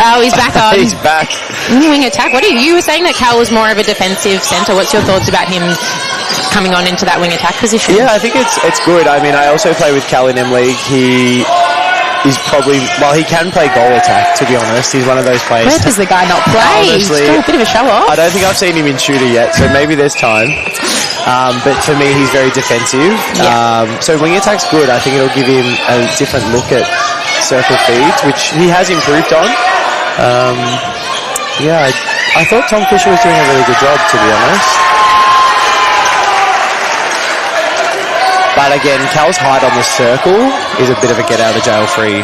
Oh, he's back on. He's back. Wing attack. You were saying that Cal was more of a defensive centre. What's your thoughts about him coming on into that wing attack position? Yeah, I think it's good. I mean, I also play with Cal in M-League. He is probably, he can play goal attack, to be honest. He's one of those players. Where does the guy not play? Honestly, He's got a bit of a show off. I don't think I've seen him in shooter yet, so maybe there's time. But for me, he's very defensive. Yeah. So wing attack's good. I think it'll give him a different look at circle feeds, which he has improved on. I thought Tom Fisher was doing a really good job, to be honest. But again, Cal's height on the circle is a bit of a get out of jail free.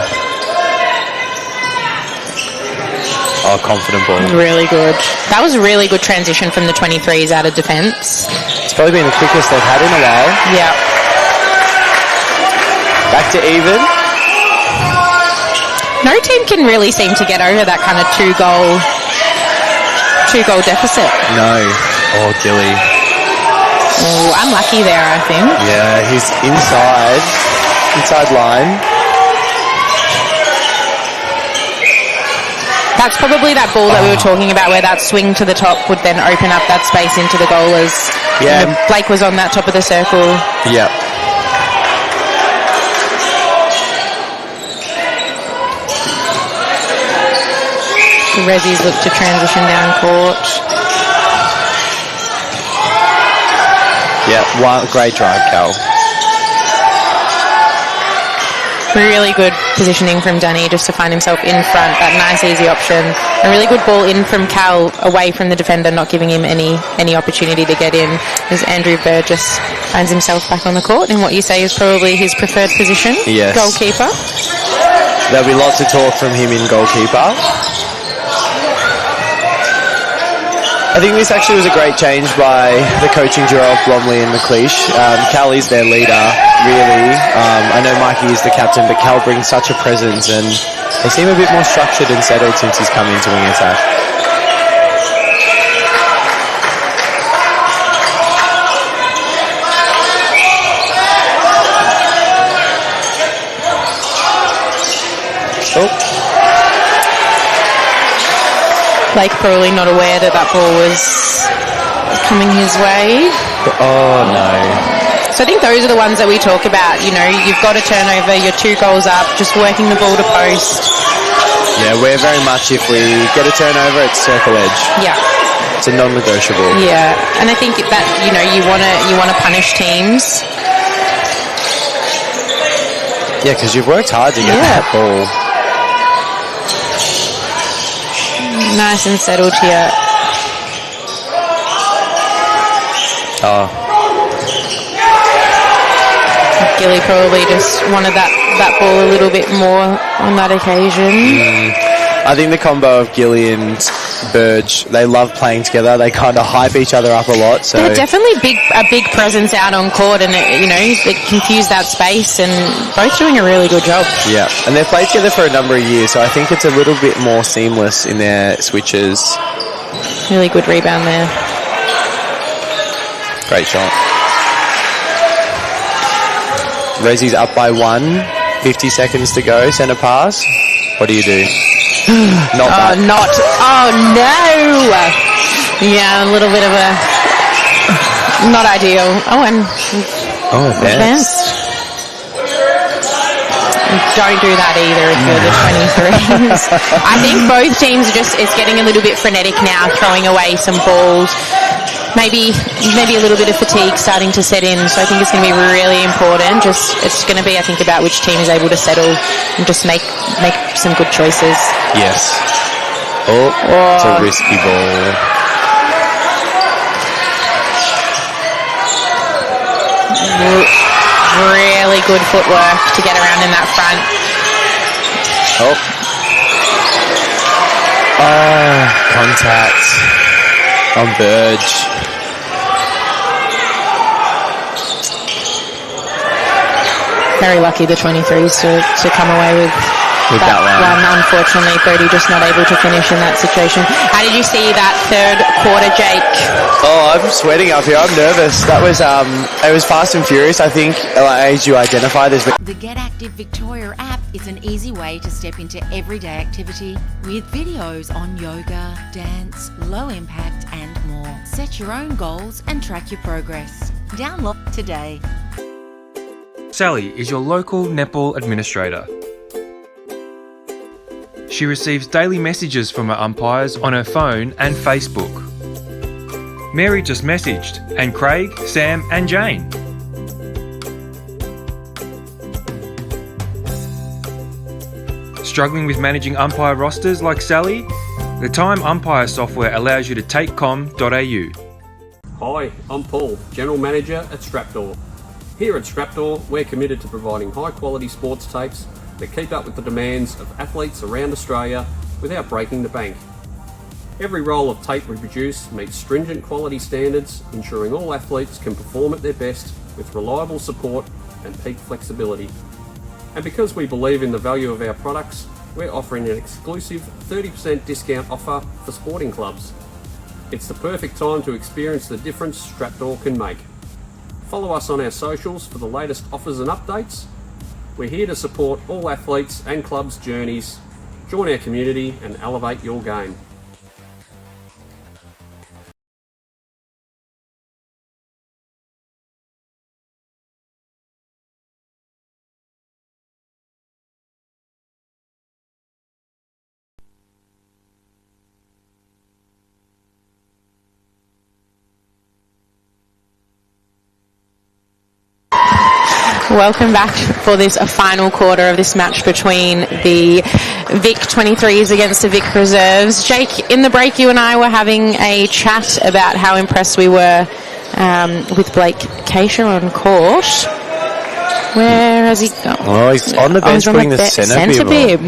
Oh, confident ball. Really good. That was a really good transition from the 23s out of defence. It's probably been the quickest they've had in a while. Yeah. Back to even. No team can really seem to get over that kind of two-goal deficit. No. Oh, Gilly. Oh, unlucky there, I think. Yeah, he's inside line. That's probably that ball that we were talking about where that swing to the top would then open up that space into the goalers. Yeah. Blake was on that top of the circle. Yeah. The Resis look to transition down court. Yeah, great drive, Cal. Really good positioning from Dunny just to find himself in front. That nice, easy option. A really good ball in from Cal away from the defender, not giving him any opportunity to get in. As Andrew Burgess finds himself back on the court in what you say is probably his preferred position. Yes. Goalkeeper. There'll be lots of talk from him in goalkeeper. I think this actually was a great change by the coaching duo of Blomley and McLeish. Cal is their leader, really. I know Mikey is the captain, but Cal brings such a presence and they seem a bit more structured and settled since he's come into wing attack. Oh. Blake probably not aware that ball was coming his way. Oh, no. So I think those are the ones that we talk about. You've got a turnover, you're 2 goals up, just working the ball to post. Yeah, we're very much, if we get a turnover, it's circle edge. Yeah. It's a non-negotiable. Yeah, and I think that, you want to punish teams. Yeah, because you've worked hard to get that ball. Nice and settled here. Oh. Gilly probably just wanted that ball a little bit more on that occasion. I think the combo of Gilly and Burge, they love playing together. They kind of hype each other up a lot. So They're definitely a big presence out on court, and they confuse that space, and both doing a really good job. Yeah, and they've played together for a number of years, so I think it's a little bit more seamless in their switches. Really good rebound there. Great shot. Resi's up by 1, 50 seconds to go, centre pass. What do you do? Not that. Oh no! Yeah, a little bit of a not ideal. Oh, and advanced. Don't do that either if you're the 23s. I think both teams it's getting a little bit frenetic now, throwing away some balls. maybe a little bit of fatigue starting to set in. So I think it's going to be really important. It's going to be, I think, about which team is able to settle and just make some good choices. Yes. Oh, it's a risky ball. Really good footwork to get around in that front. Contact on Burge. Very lucky the 23s to come away with that one. Unfortunately, Brody just not able to finish in that situation. How did you see that third quarter, Jake? Oh, I'm sweating up here. I'm nervous. That was it was fast and furious. I think, as you identify, there's The Get Active Victoria app is an easy way to step into everyday activity with videos on yoga, dance, low impact and more. Set your own goals and track your progress. Download today. Sally is your local netball administrator. She receives daily messages from her umpires on her phone and Facebook. Mary just messaged, and Craig, Sam and Jane. Struggling with managing umpire rosters like Sally? The Time Umpire software allows you to takecom.au. Hi, I'm Paul, General Manager at Strapdoor. Here at Strapdoor, we're committed to providing high-quality sports tapes that keep up with the demands of athletes around Australia without breaking the bank. Every roll of tape we produce meets stringent quality standards, ensuring all athletes can perform at their best with reliable support and peak flexibility. And because we believe in the value of our products, we're offering an exclusive 30% discount offer for sporting clubs. It's the perfect time to experience the difference Strapdoor can make. Follow us on our socials for the latest offers and updates. We're here to support all athletes and clubs' journeys. Join our community and elevate your game. Welcome back for this final quarter of this match between the Vic 23s against the Vic Reserves. Jake, in the break you and I were having a chat about how impressed we were with Blake Keisha on court. Where has he gone? Oh, he's on the bench putting the centre bib.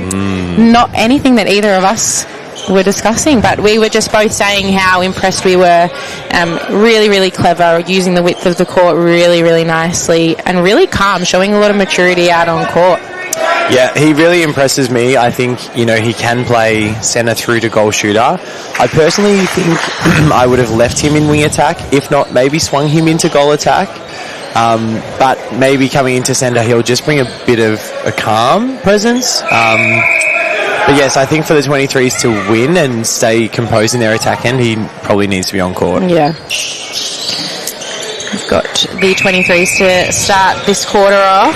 Not anything that either of us were discussing, but we were just both saying how impressed we were. Really, really clever, using the width of the court really, really nicely, and really calm, showing a lot of maturity out on court. Yeah, he really impresses me. I think, he can play centre through to goal shooter. I personally think I would have left him in wing attack, if not maybe swung him into goal attack. But maybe coming into centre, he'll just bring a bit of a calm presence. But yes, I think for the 23s to win and stay composed in their attack end, he probably needs to be on court. Yeah. We've got the 23s to start this quarter off.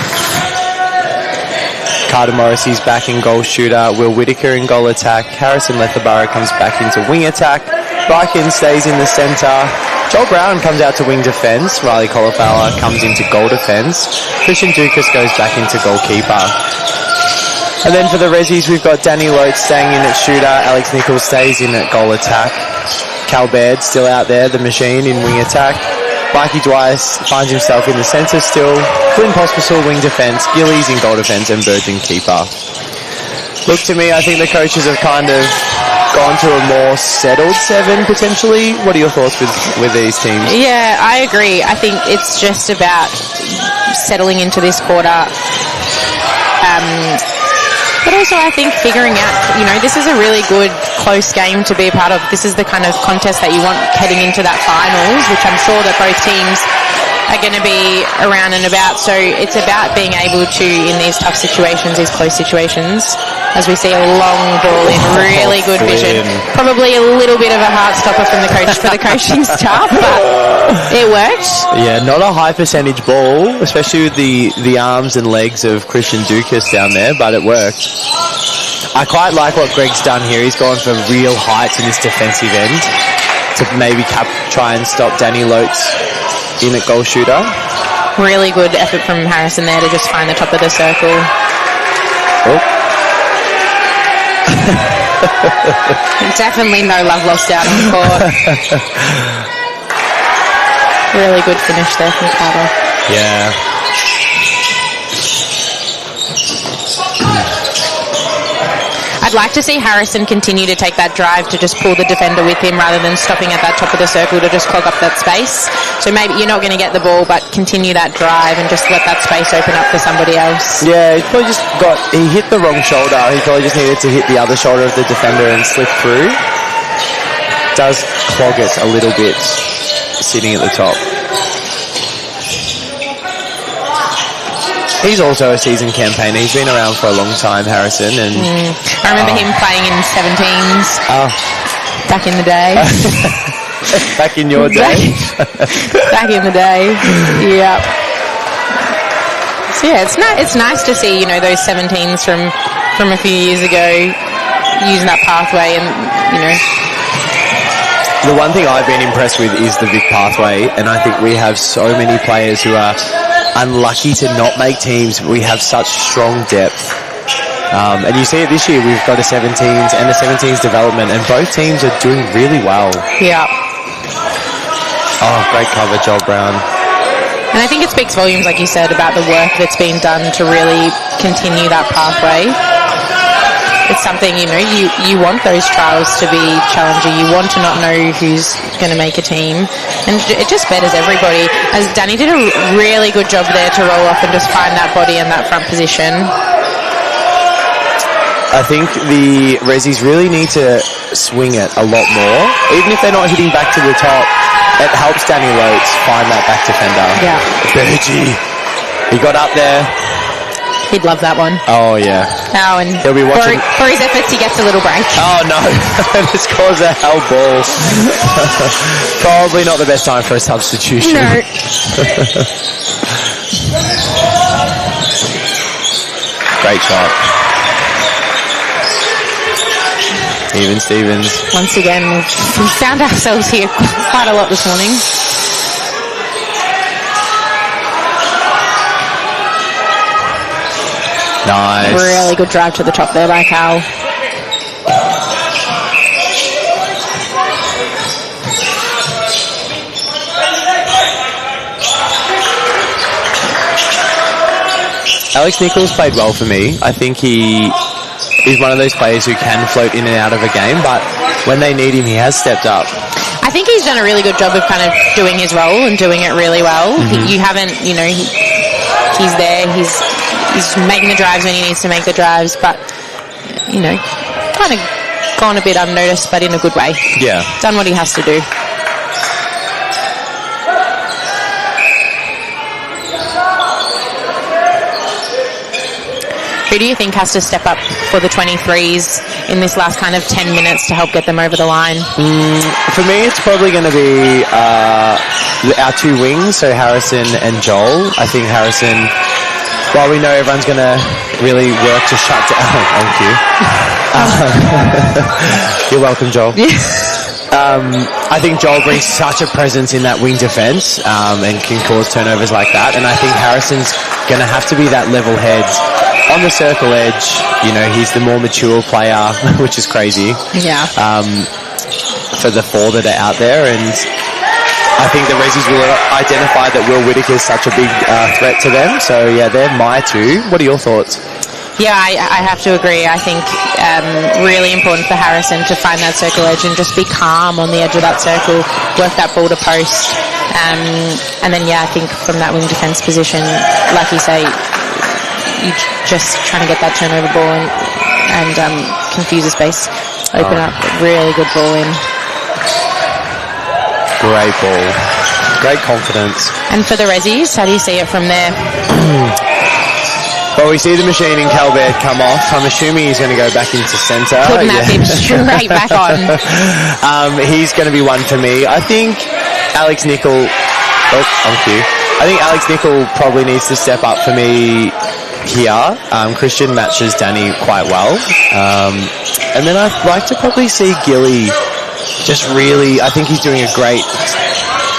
Carter Morrissey's back in goal shooter. Will Whittaker in goal attack. Harrison Lethabara comes back into wing attack. Bracken stays in the centre. Joel Brown comes out to wing defence. Riley Cauliflower comes into goal defence. Christian Dukas goes back into goalkeeper. And then for the Rezzies, we've got Danny Lote staying in at shooter. Alex Nichols stays in at goal attack. Cal Baird still out there, the machine, in wing attack. Mikey Dwyer finds himself in the centre still. Flynn Pospisil, wing defence. Gillies in goal defence and Virgin keeper. Look, to me, I think the coaches have kind of gone to a more settled seven, potentially. What are your thoughts with these teams? Yeah, I agree. I think it's just about settling into this quarter. But also I think figuring out, this is a really good close game to be a part of. This is the kind of contest that you want heading into that finals, which I'm sure that both teams are going to be around and about. So it's about being able to, in these tough situations, these close situations, as we see a long ball in really good vision. Probably a little bit of a heart stopper from the coaching staff, but it worked. Yeah, not a high percentage ball, especially with the arms and legs of Christian Dukas down there, but it worked. I quite like what Greg's done here. He's gone for real heights in this defensive end. to maybe try and stop Danny Lotes in at goal shooter. Really good effort from Harrison there to just find the top of the circle. Oh. Definitely no love lost out on court. Really good finish there from Carter. Yeah. I'd like to see Harrison continue to take that drive to just pull the defender with him rather than stopping at that top of the circle to just clog up that space. So maybe you're not going to get the ball, but continue that drive and just let that space open up for somebody else. Yeah, he probably he hit the wrong shoulder. He probably just needed to hit the other shoulder of the defender and slip through. Does clog it a little bit sitting at the top. He's also a seasoned campaigner. He's been around for a long time, Harrison. And I remember him playing in 17s back in the day. Back in your day? Back in the day, yeah. So yeah, it's nice to see, you know, those 17s from a few years ago using that pathway and, you know. The one thing I've been impressed with is the Vic pathway, and I think we have so many players who are unlucky to not make teams. We have such strong depth. And you see it this year. We've got a 17s and a 17s development, and both teams are doing really well. Yeah. Oh, great cover, Joel Brown. And I think it speaks volumes, like you said, about the work that's been done to really continue that pathway. It's something, you know, you want those trials to be challenging. You want to not know who's going to make a team. And it just betters everybody. As Danny did a really good job there to roll off and just find that body in that front position. I think the Rezzies really need to swing it a lot more. Even if they're not hitting back to the top, it helps Danny Lotes find that back defender. Yeah. Bergie. He got up there. He'd love that one. Oh, yeah. Oh, and He'll be watching. For his efforts, he gets a little break. Oh, no. This scores a hell ball. Probably not the best time for a substitution. No. Great shot. Even Stevens. Once again, we found ourselves here quite a lot this morning. Nice. Really good drive to the top there by Cal. Alex Nichols played well for me. I think he is one of those players who can float in and out of a game, but when they need him, he has stepped up. I think he's done a really good job of kind of doing his role and doing it really well. You haven't, you know, he's there, he's making the drives when he needs to make the drives, but, you know, kind of gone a bit unnoticed, but in a good way. Yeah. Done what he has to do. Who do you think has to step up for the 23s in this last kind of 10 minutes to help get them over the line? For me, it's probably going to be our two wings, so Harrison and Joel. I think Harrison, while we know everyone's going to really work to shut down... Thank you. You're welcome, Joel. I think Joel brings such a presence in that wing defence and can cause turnovers like that, and I think Harrison's going to have to be that level head on the circle edge. You know, he's the more mature player, which is crazy. Yeah. For the four that are out there, and I think the Rezzies will identify that Will Whittaker is such a big threat to them. So yeah, they're my two. What are your thoughts? Yeah, I have to agree. I think really important for Harrison to find that circle edge and just be calm on the edge of that circle, work that ball to post. And then, yeah, I think from that wing defence position, like you say, you just trying to get that turnover ball and confuse the space, open up, really good ball in. Great ball. Great confidence. And for the Rezzies, how do you see it from there? Well, we see the machine in Calvert come off. I'm assuming he's going to go back into centre. Putting that bib straight back on. He's going to be one for me. I think Alex Nichol... Oh, on cue. I think Alex Nichol probably needs to step up for me here. Christian matches Danny quite well. And then I'd like to probably see Gilly just really, I think he's doing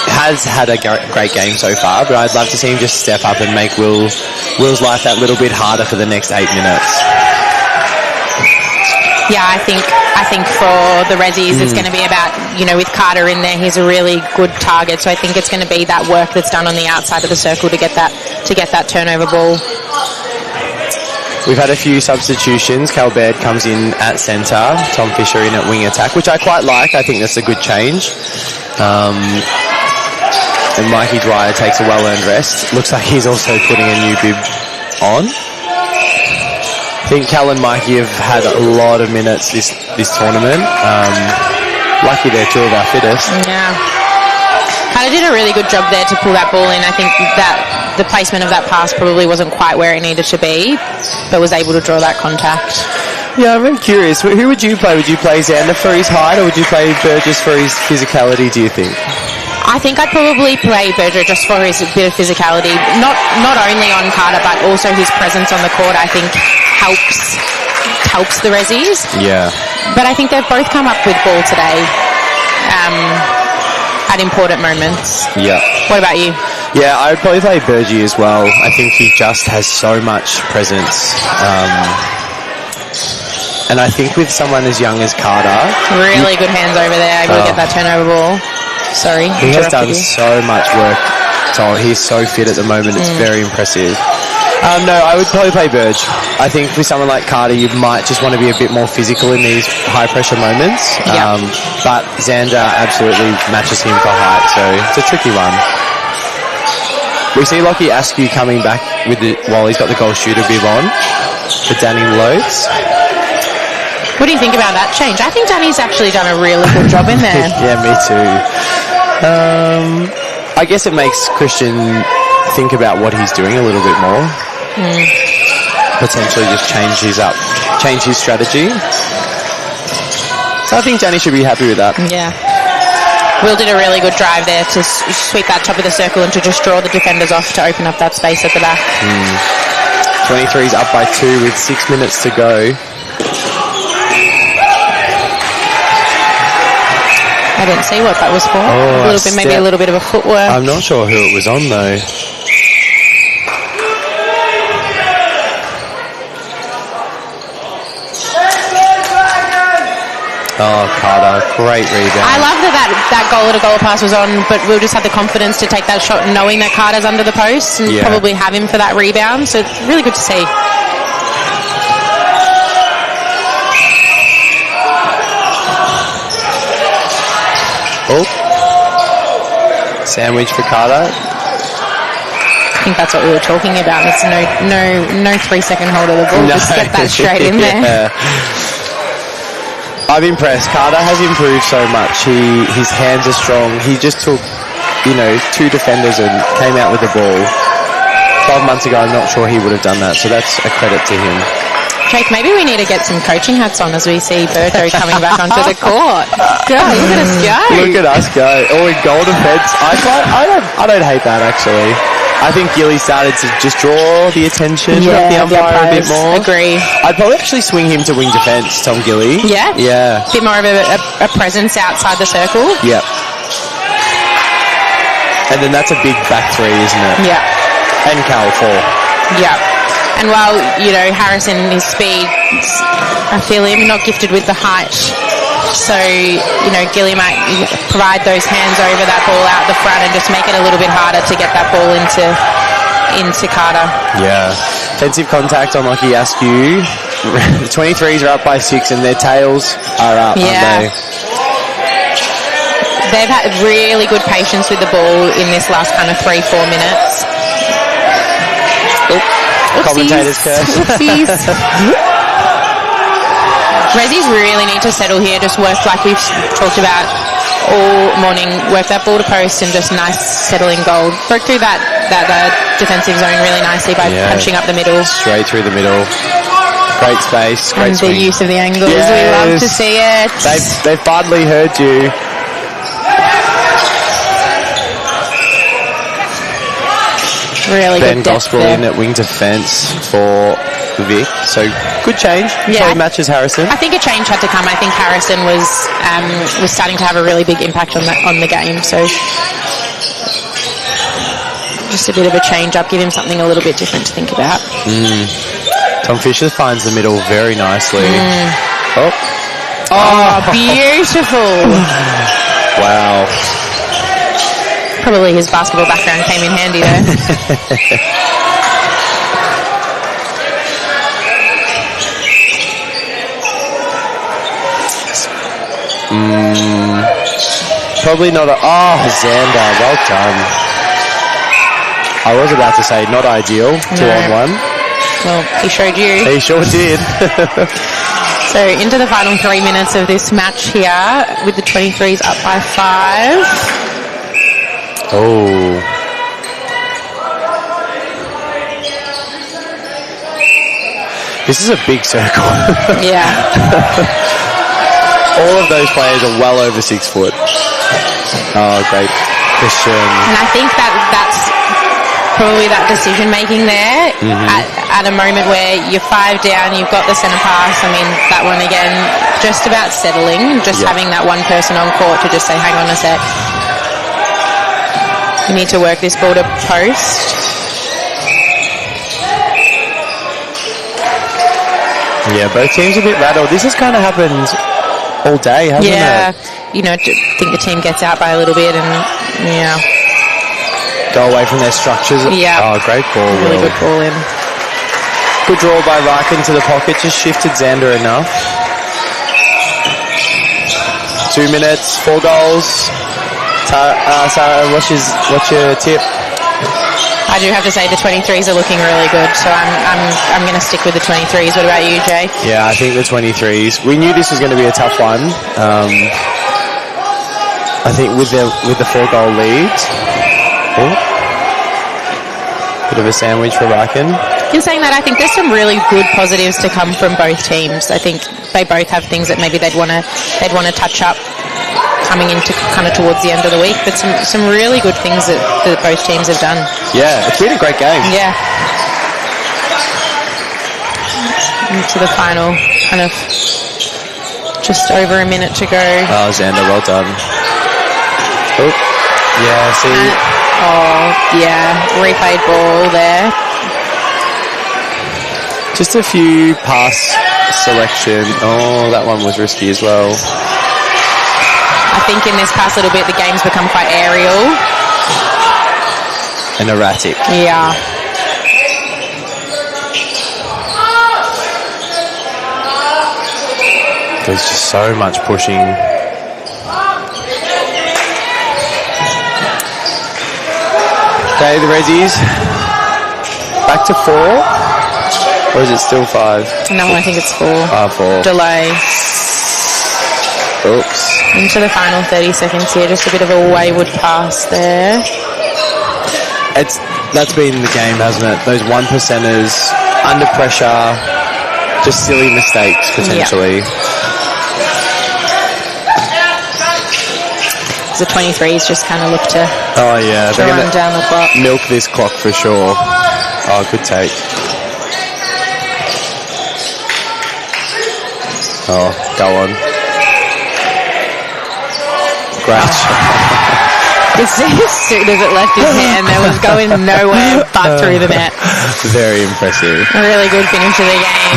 has had a great game so far, but I'd love to see him just step up and make Will's life that little bit harder for the next 8 minutes. Yeah, I think for the Rezzies, it's going to be about, with Carter in there, he's a really good target. So I think it's going to be that work that's done on the outside of the circle to get that turnover ball. We've had a few substitutions. Cal Baird comes in at centre, Tom Fisher in at wing attack, which I quite like. I think that's a good change. And Mikey Dwyer takes a well-earned rest. Looks like he's also putting a new bib on. I think Cal and Mikey have had a lot of minutes this tournament. Lucky they're two of our fittest. Yeah. Carter did a really good job there to pull that ball in. I think that the placement of that pass probably wasn't quite where it needed to be, but was able to draw that contact. Yeah, I'm very curious. Who would you play? Would you play Xander for his height, or would you play Burgess for his physicality, do you think? I think I'd probably play Berger just for his bit of physicality. Not only on Carter, but also his presence on the court, I think, helps the Rezzies. Yeah. But I think they've both come up with ball today at important moments. Yeah. What about you? Yeah, I would probably play Bergie as well. I think he just has so much presence. And I think with someone as young as Carter... Really good hands over there, able to get that turnover ball. Sorry. He has done so much work. So he's so fit at the moment. It's very impressive. No, I would probably play Burge. I think with someone like Carter, you might just want to be a bit more physical in these high-pressure moments. Yeah. But Xander absolutely matches him for height, so it's a tricky one. We see Lockie Askew coming back while he's got the goal shooter bib on for Danny Loads. What do you think about that change? I think Danny's actually done a really good job in there. Yeah, me too. I guess it makes Christian think about what he's doing a little bit more. Potentially just change his strategy. So I think Danny should be happy with that. Yeah. Will did a really good drive there to sweep that top of the circle and to just draw the defenders off to open up that space at the back. 23's up by 2 with 6 minutes to go. I didn't see what that was for. Maybe a little bit of a footwork. I'm not sure who it was on though. Oh, Carter, great rebound. I love that goal at a goal pass was on, but Will just had the confidence to take that shot knowing that Carter's under the post and probably have him for that rebound. So it's really good to see. Oh, sandwich for Carter. I think that's what we were talking about. It's no 3-second hold of the ball. Just get that straight in there. I'm impressed. Carter has improved so much. His hands are strong. He just took, 2 defenders and came out with the ball. 12 months ago, I'm not sure he would have done that. So that's a credit to him. Jake, maybe we need to get some coaching hats on as we see Burjo coming back onto the court. Go, look at us go. Look at us go. Oh, in goal defence. I don't hate that, actually. I think Gilly started to just draw the attention of the umpire a bit more. Agree. I'd probably actually swing him to wing defence, Tom Gilly. Yeah? Yeah. A bit more of a presence outside the circle. Yep. And then that's a big back 3, isn't it? Yeah. And Cal 4. Yeah. And while, Harrison, his speed, I feel him not gifted with the height. So, Gilly might provide those hands over that ball out the front and just make it a little bit harder to get that ball into Carter. Yeah. Offensive contact on Lockie Askew. The 23s are up by 6 and their tails are up, aren't they? They've had really good patience with the ball in this last kind of 3-4 minutes. Commentator's curse. Rezzies really need to settle here, just work like we've talked about all morning, work that ball to post and just nice settling goal. Broke through that defensive zone really nicely by punching up the middle. Straight through the middle. Great space, great and swing. The use of the angles, we love to see it. They've finally heard you. Really Ben good depth Gospel there. in at wing defence for Vic. So good change. Yeah. So he matches Harrison. I think a change had to come. I think Harrison was starting to have a really big impact on the game. So just a bit of a change up, give him something a little bit different to think about. Tom Fisher finds the middle very nicely. Oh, beautiful. Wow. Probably his basketball background came in handy there. Probably not a... Oh, Xander, well done. I was about to say not ideal, 2-on-1. Well, he showed you. He sure did. So into the final 3 minutes of this match here with the 23s up by 5. Oh. This is a big circle. Yeah. All of those players are well over 6 foot. Oh, great. Christian. And I think that's probably that decision making there at a moment where you're 5 down, you've got the centre pass. I mean, that one again, just about settling, just having that one person on court to just say, hang on a sec. You need to work this ball to post. Yeah, both teams are a bit rattled. This has kind of happened all day, hasn't it? Yeah, you know, I think the team gets out by a little bit and, yeah. Go away from their structures. Yeah. Oh, great ball. Really Will. good ball in. Good draw by Ryken to the pocket. Just shifted Xander enough. 2 minutes, 4 goals. Sarah, what's your tip? I do have to say the 23s are looking really good, so I'm going to stick with the 23s. What about you, Jay? Yeah, I think the 23s. We knew this was going to be a tough one. I think with the 4-goal lead. Oh. Bit of a sandwich for Ryken. In saying that, I think there's some really good positives to come from both teams. I think they both have things that maybe they'd want to touch up coming into kind of towards the end of the week, but some really good things that both teams have done. Yeah, it's been a great game. Yeah. Into the final, kind of just over a minute to go. Oh, Xander, well done. Oh, yeah, see. Replayed ball there. Just a few pass selection. Oh, that one was risky as well. I think in this past little bit, the game's become quite aerial. And erratic. Yeah. There's just so much pushing. Okay, the Rezzies. Back to 4? Or is it still 5? No, I think it's 4. 4. Delay. Oops. Into the final 30 seconds here. Just a bit of a wayward pass there. That's been the game, hasn't it? Those 1%ers under pressure, just silly mistakes potentially. The 23s just kind of look to run down the clock. Milk this clock for sure. Oh, good take. Oh, go on. Great. As soon as it left his hand, that was going nowhere but through the net. Very impressive. A really good finish of the game.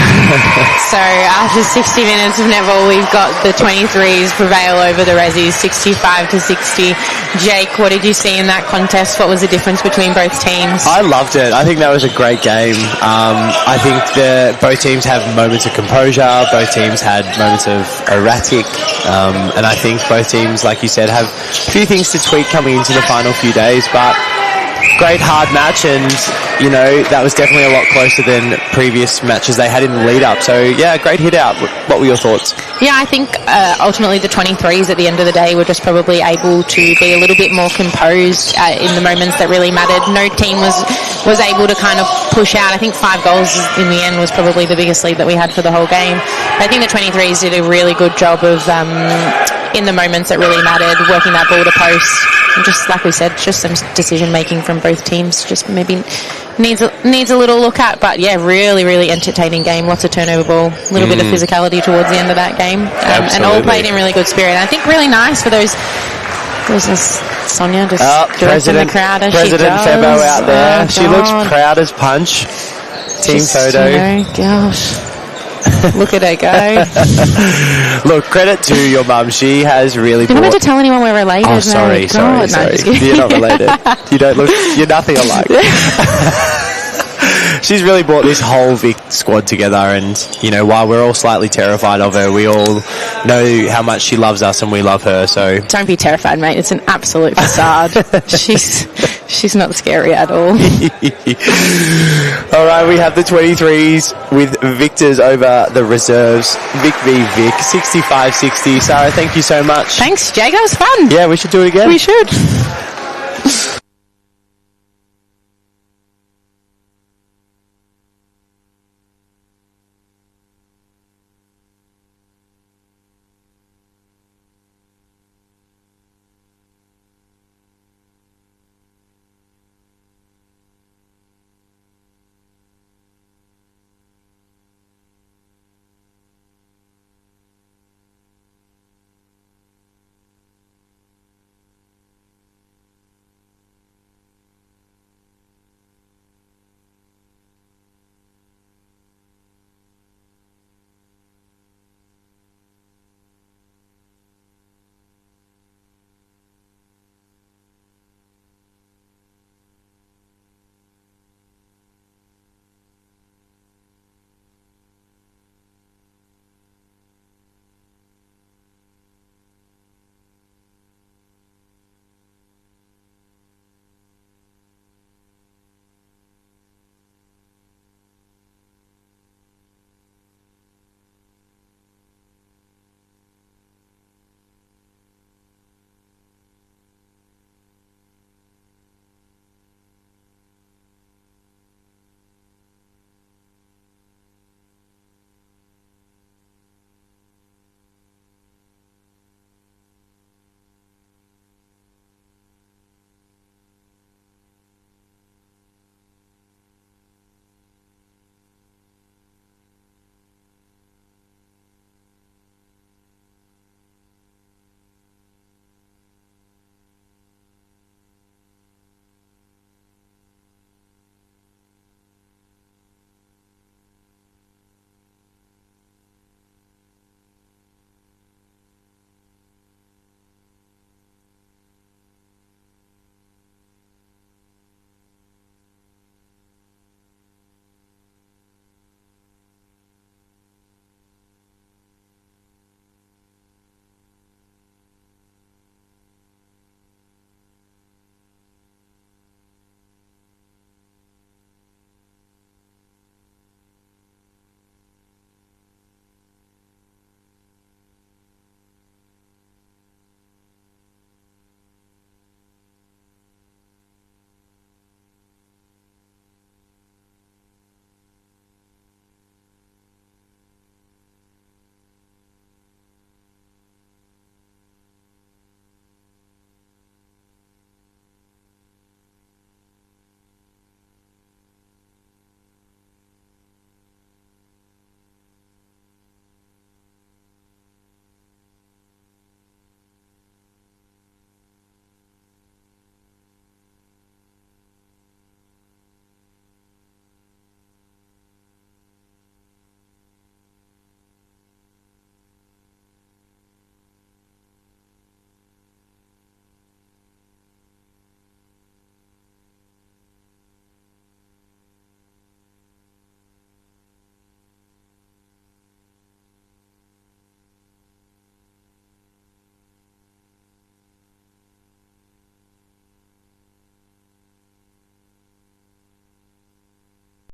So after 60 minutes of netball, we've got the 23s prevail over the Rezzies, 65-60. Jake, what did you see in that contest? What was the difference between both teams? I loved it. I think that was a great game. I think both teams have moments of composure. Both teams had moments of erratic. And I think both teams, like you said, have a few things to tweak coming into the final few days, but great hard match, and you know that was definitely a lot closer than previous matches they had in the lead up. So yeah, great hit out. What were your thoughts? Yeah, I think ultimately the 23s at the end of the day were just probably able to be a little bit more composed in the moments that really mattered. No team was able to kind of push out. I think 5 goals in the end was probably the biggest lead that we had for the whole game. I think the 23s did a really good job of in the moments that really mattered, working that ball to post. And just like we said, just some decision making from both teams. Just maybe needs a little look at. But yeah, really, really entertaining game. Lots of turnover ball, a little bit of physicality towards the end of that game, and all played in really good spirit. And I think really nice for those. There's this Sonia just directing the crowd as she does. President Febo out there. Oh, she looks proud as punch. Team Just, photo. you know, gosh. Look at her go. Look, credit to your mum. She has really You're not meant brought... to tell anyone we're related. Oh, mate. sorry. God, no, just kidding. You're not related. You don't look... You're nothing alike. She's really brought this whole Vic squad together, and, you know, while we're all slightly terrified of her, we all know how much she loves us and we love her, so... Don't be terrified, mate. It's an absolute facade. She's not scary at all. All right, we have the 23s with victors over the reserves. Vic v Vic, 65-60. Sarah, thank you so much. Thanks, Jake. That was fun. Yeah, we should do it again. We should.